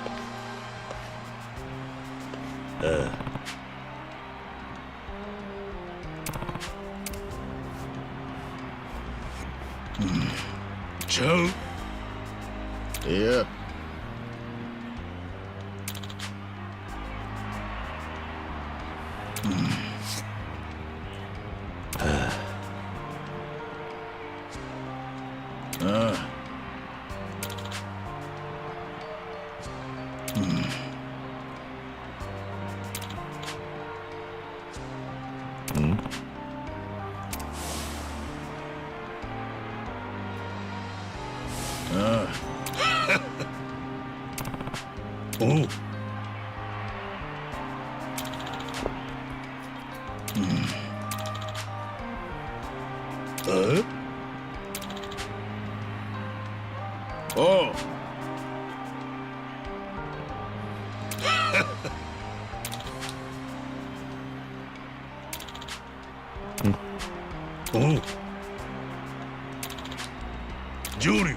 F: ちゃう。いや。ああ。おう。おう。おう。上流。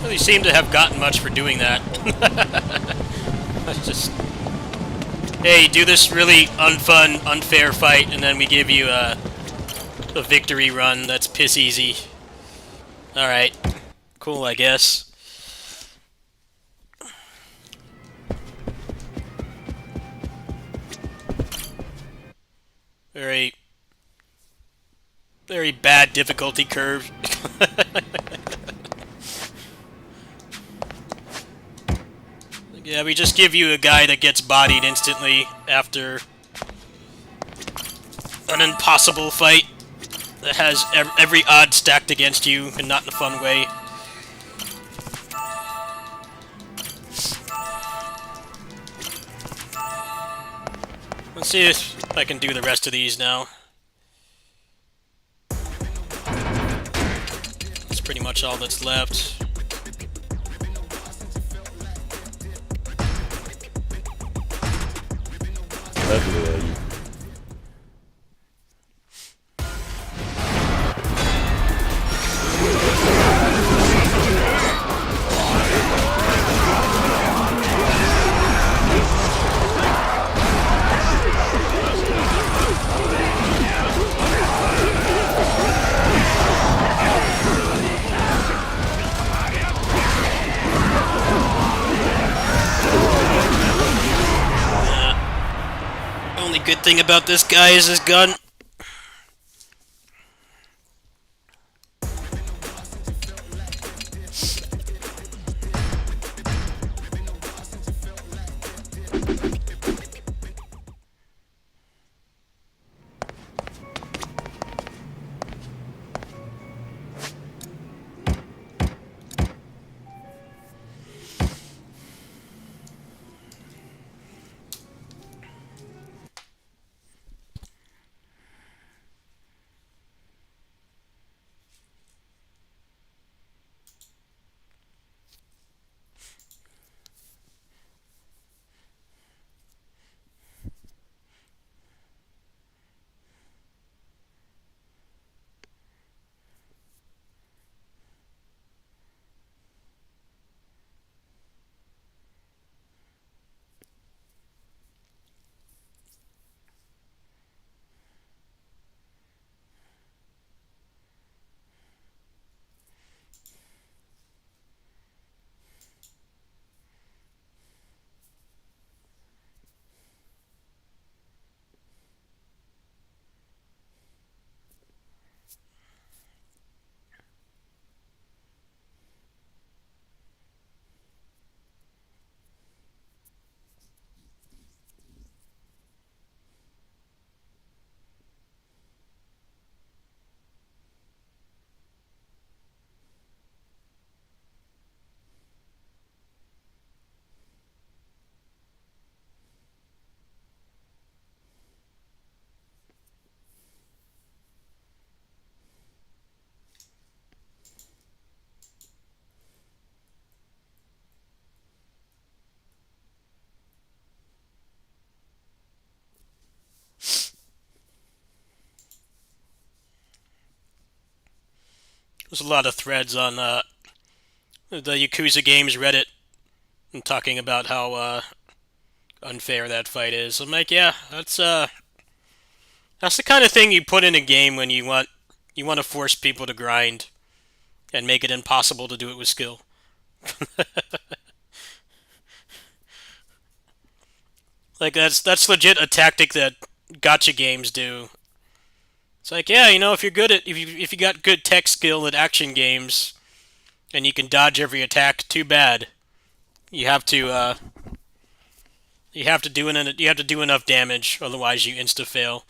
D: Really seem to have gotten much for doing that. That's just... Hey, do this really unfun, unfair fight, and then we give you a victory run that's piss easy. Alright. Cool, I guess. Very... very bad difficulty curve. Yeah, we just give you a guy that gets bodied instantly after an impossible fight that has every odd stacked against you, and not in a fun way. Let's see if I can do the rest of these now. That's pretty much all that's left. good thing about this guy is his gun. There's a lot of threads on the Yakuza Games Reddit and talking about how unfair that fight is. I'm like, yeah, that's the kind of thing you put in a game when you want to force people to grind and make it impossible to do it with skill. Like that's legit a tactic that gotcha games do. It's like, yeah, if you're good at if you got good tech skill at action games and you can dodge every attack, too bad. You have to do enough damage, otherwise you insta fail.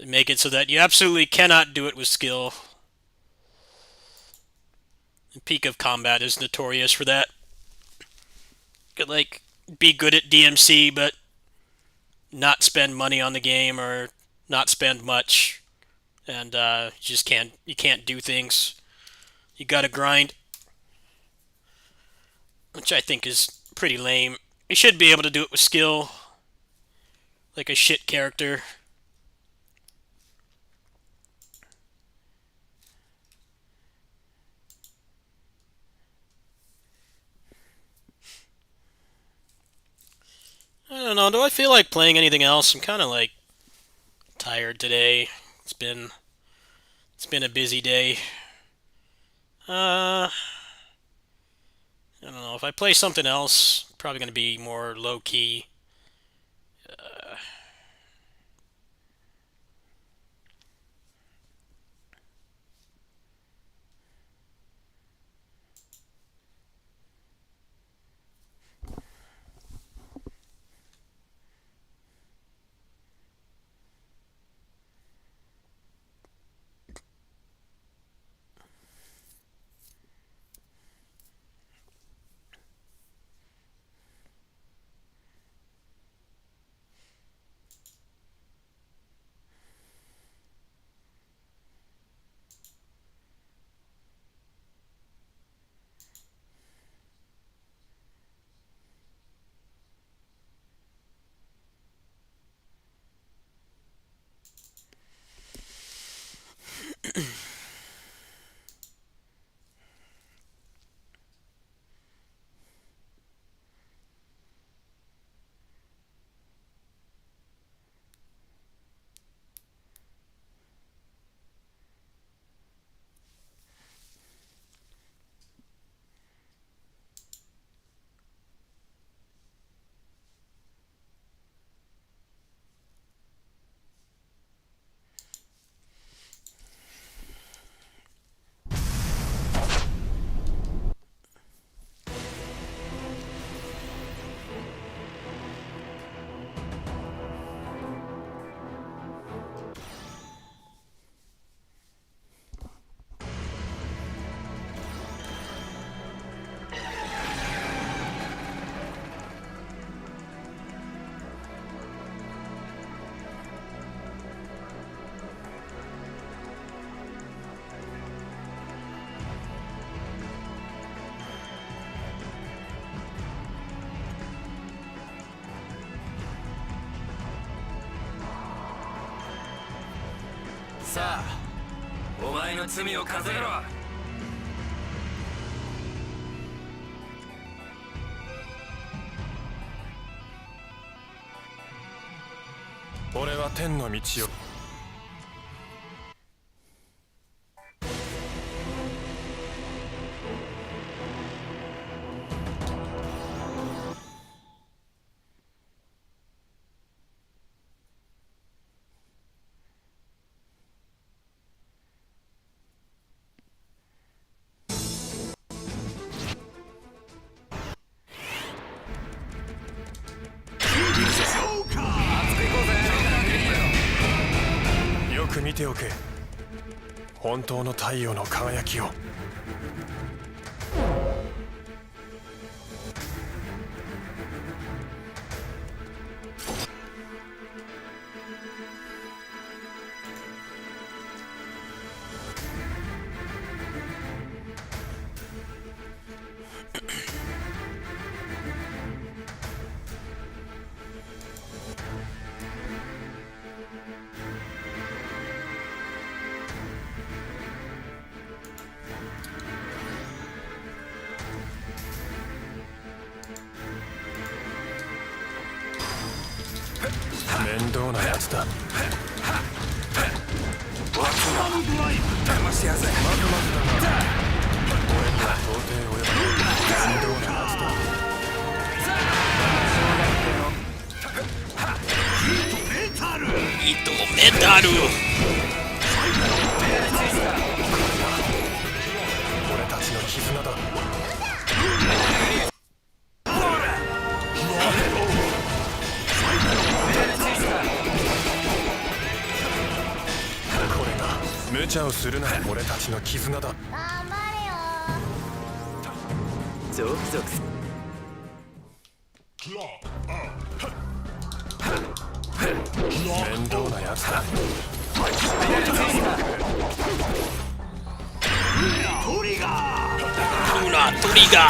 D: Make it so that you absolutely cannot do it with skill. Peak of Combat is notorious for that. You could be good at DMC, but not spend money on the game or not spend much, and you can't do things. You gotta grind, which I think is pretty lame. You should be able to do it with skill, like a shit character. I don't know, do I feel like playing anything else? I'm kind of tired today. It's been a busy day. I don't know, if I play something else, probably going to be more low-key.
G: さあお前の罪を数えろ。
F: 俺は天の道を。よく見ておけ。本当の太陽の輝きを。面倒なやつだ。騙してやるぜ。まずまずだが俺には到底及ばない面倒なやつだ。
D: 糸メタル。
F: 俺たちの絆だ。これが無茶をするな。俺たちの絆だ。
B: 頑張
A: ゾクゾク。
F: 面倒なやつだ。
D: ルナトリガー。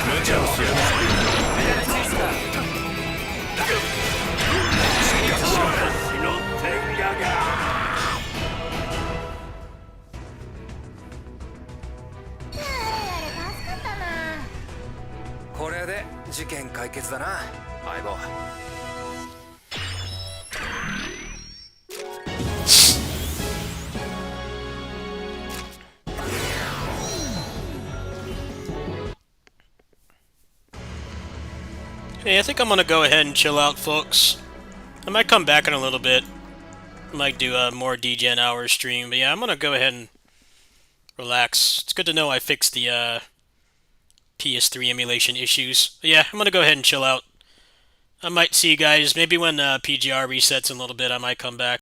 F: 無茶をするな。
G: これで事件解決だな相棒。
D: Hey, I think I'm gonna go ahead and chill out, folks. I might come back in a little bit. I might do a more DGen hour stream, but yeah, I'm gonna go ahead and relax. It's good to know I fixed the PS3 emulation issues. But yeah, I'm gonna go ahead and chill out. I might see you guys maybe when PGR resets in a little bit. I might come back.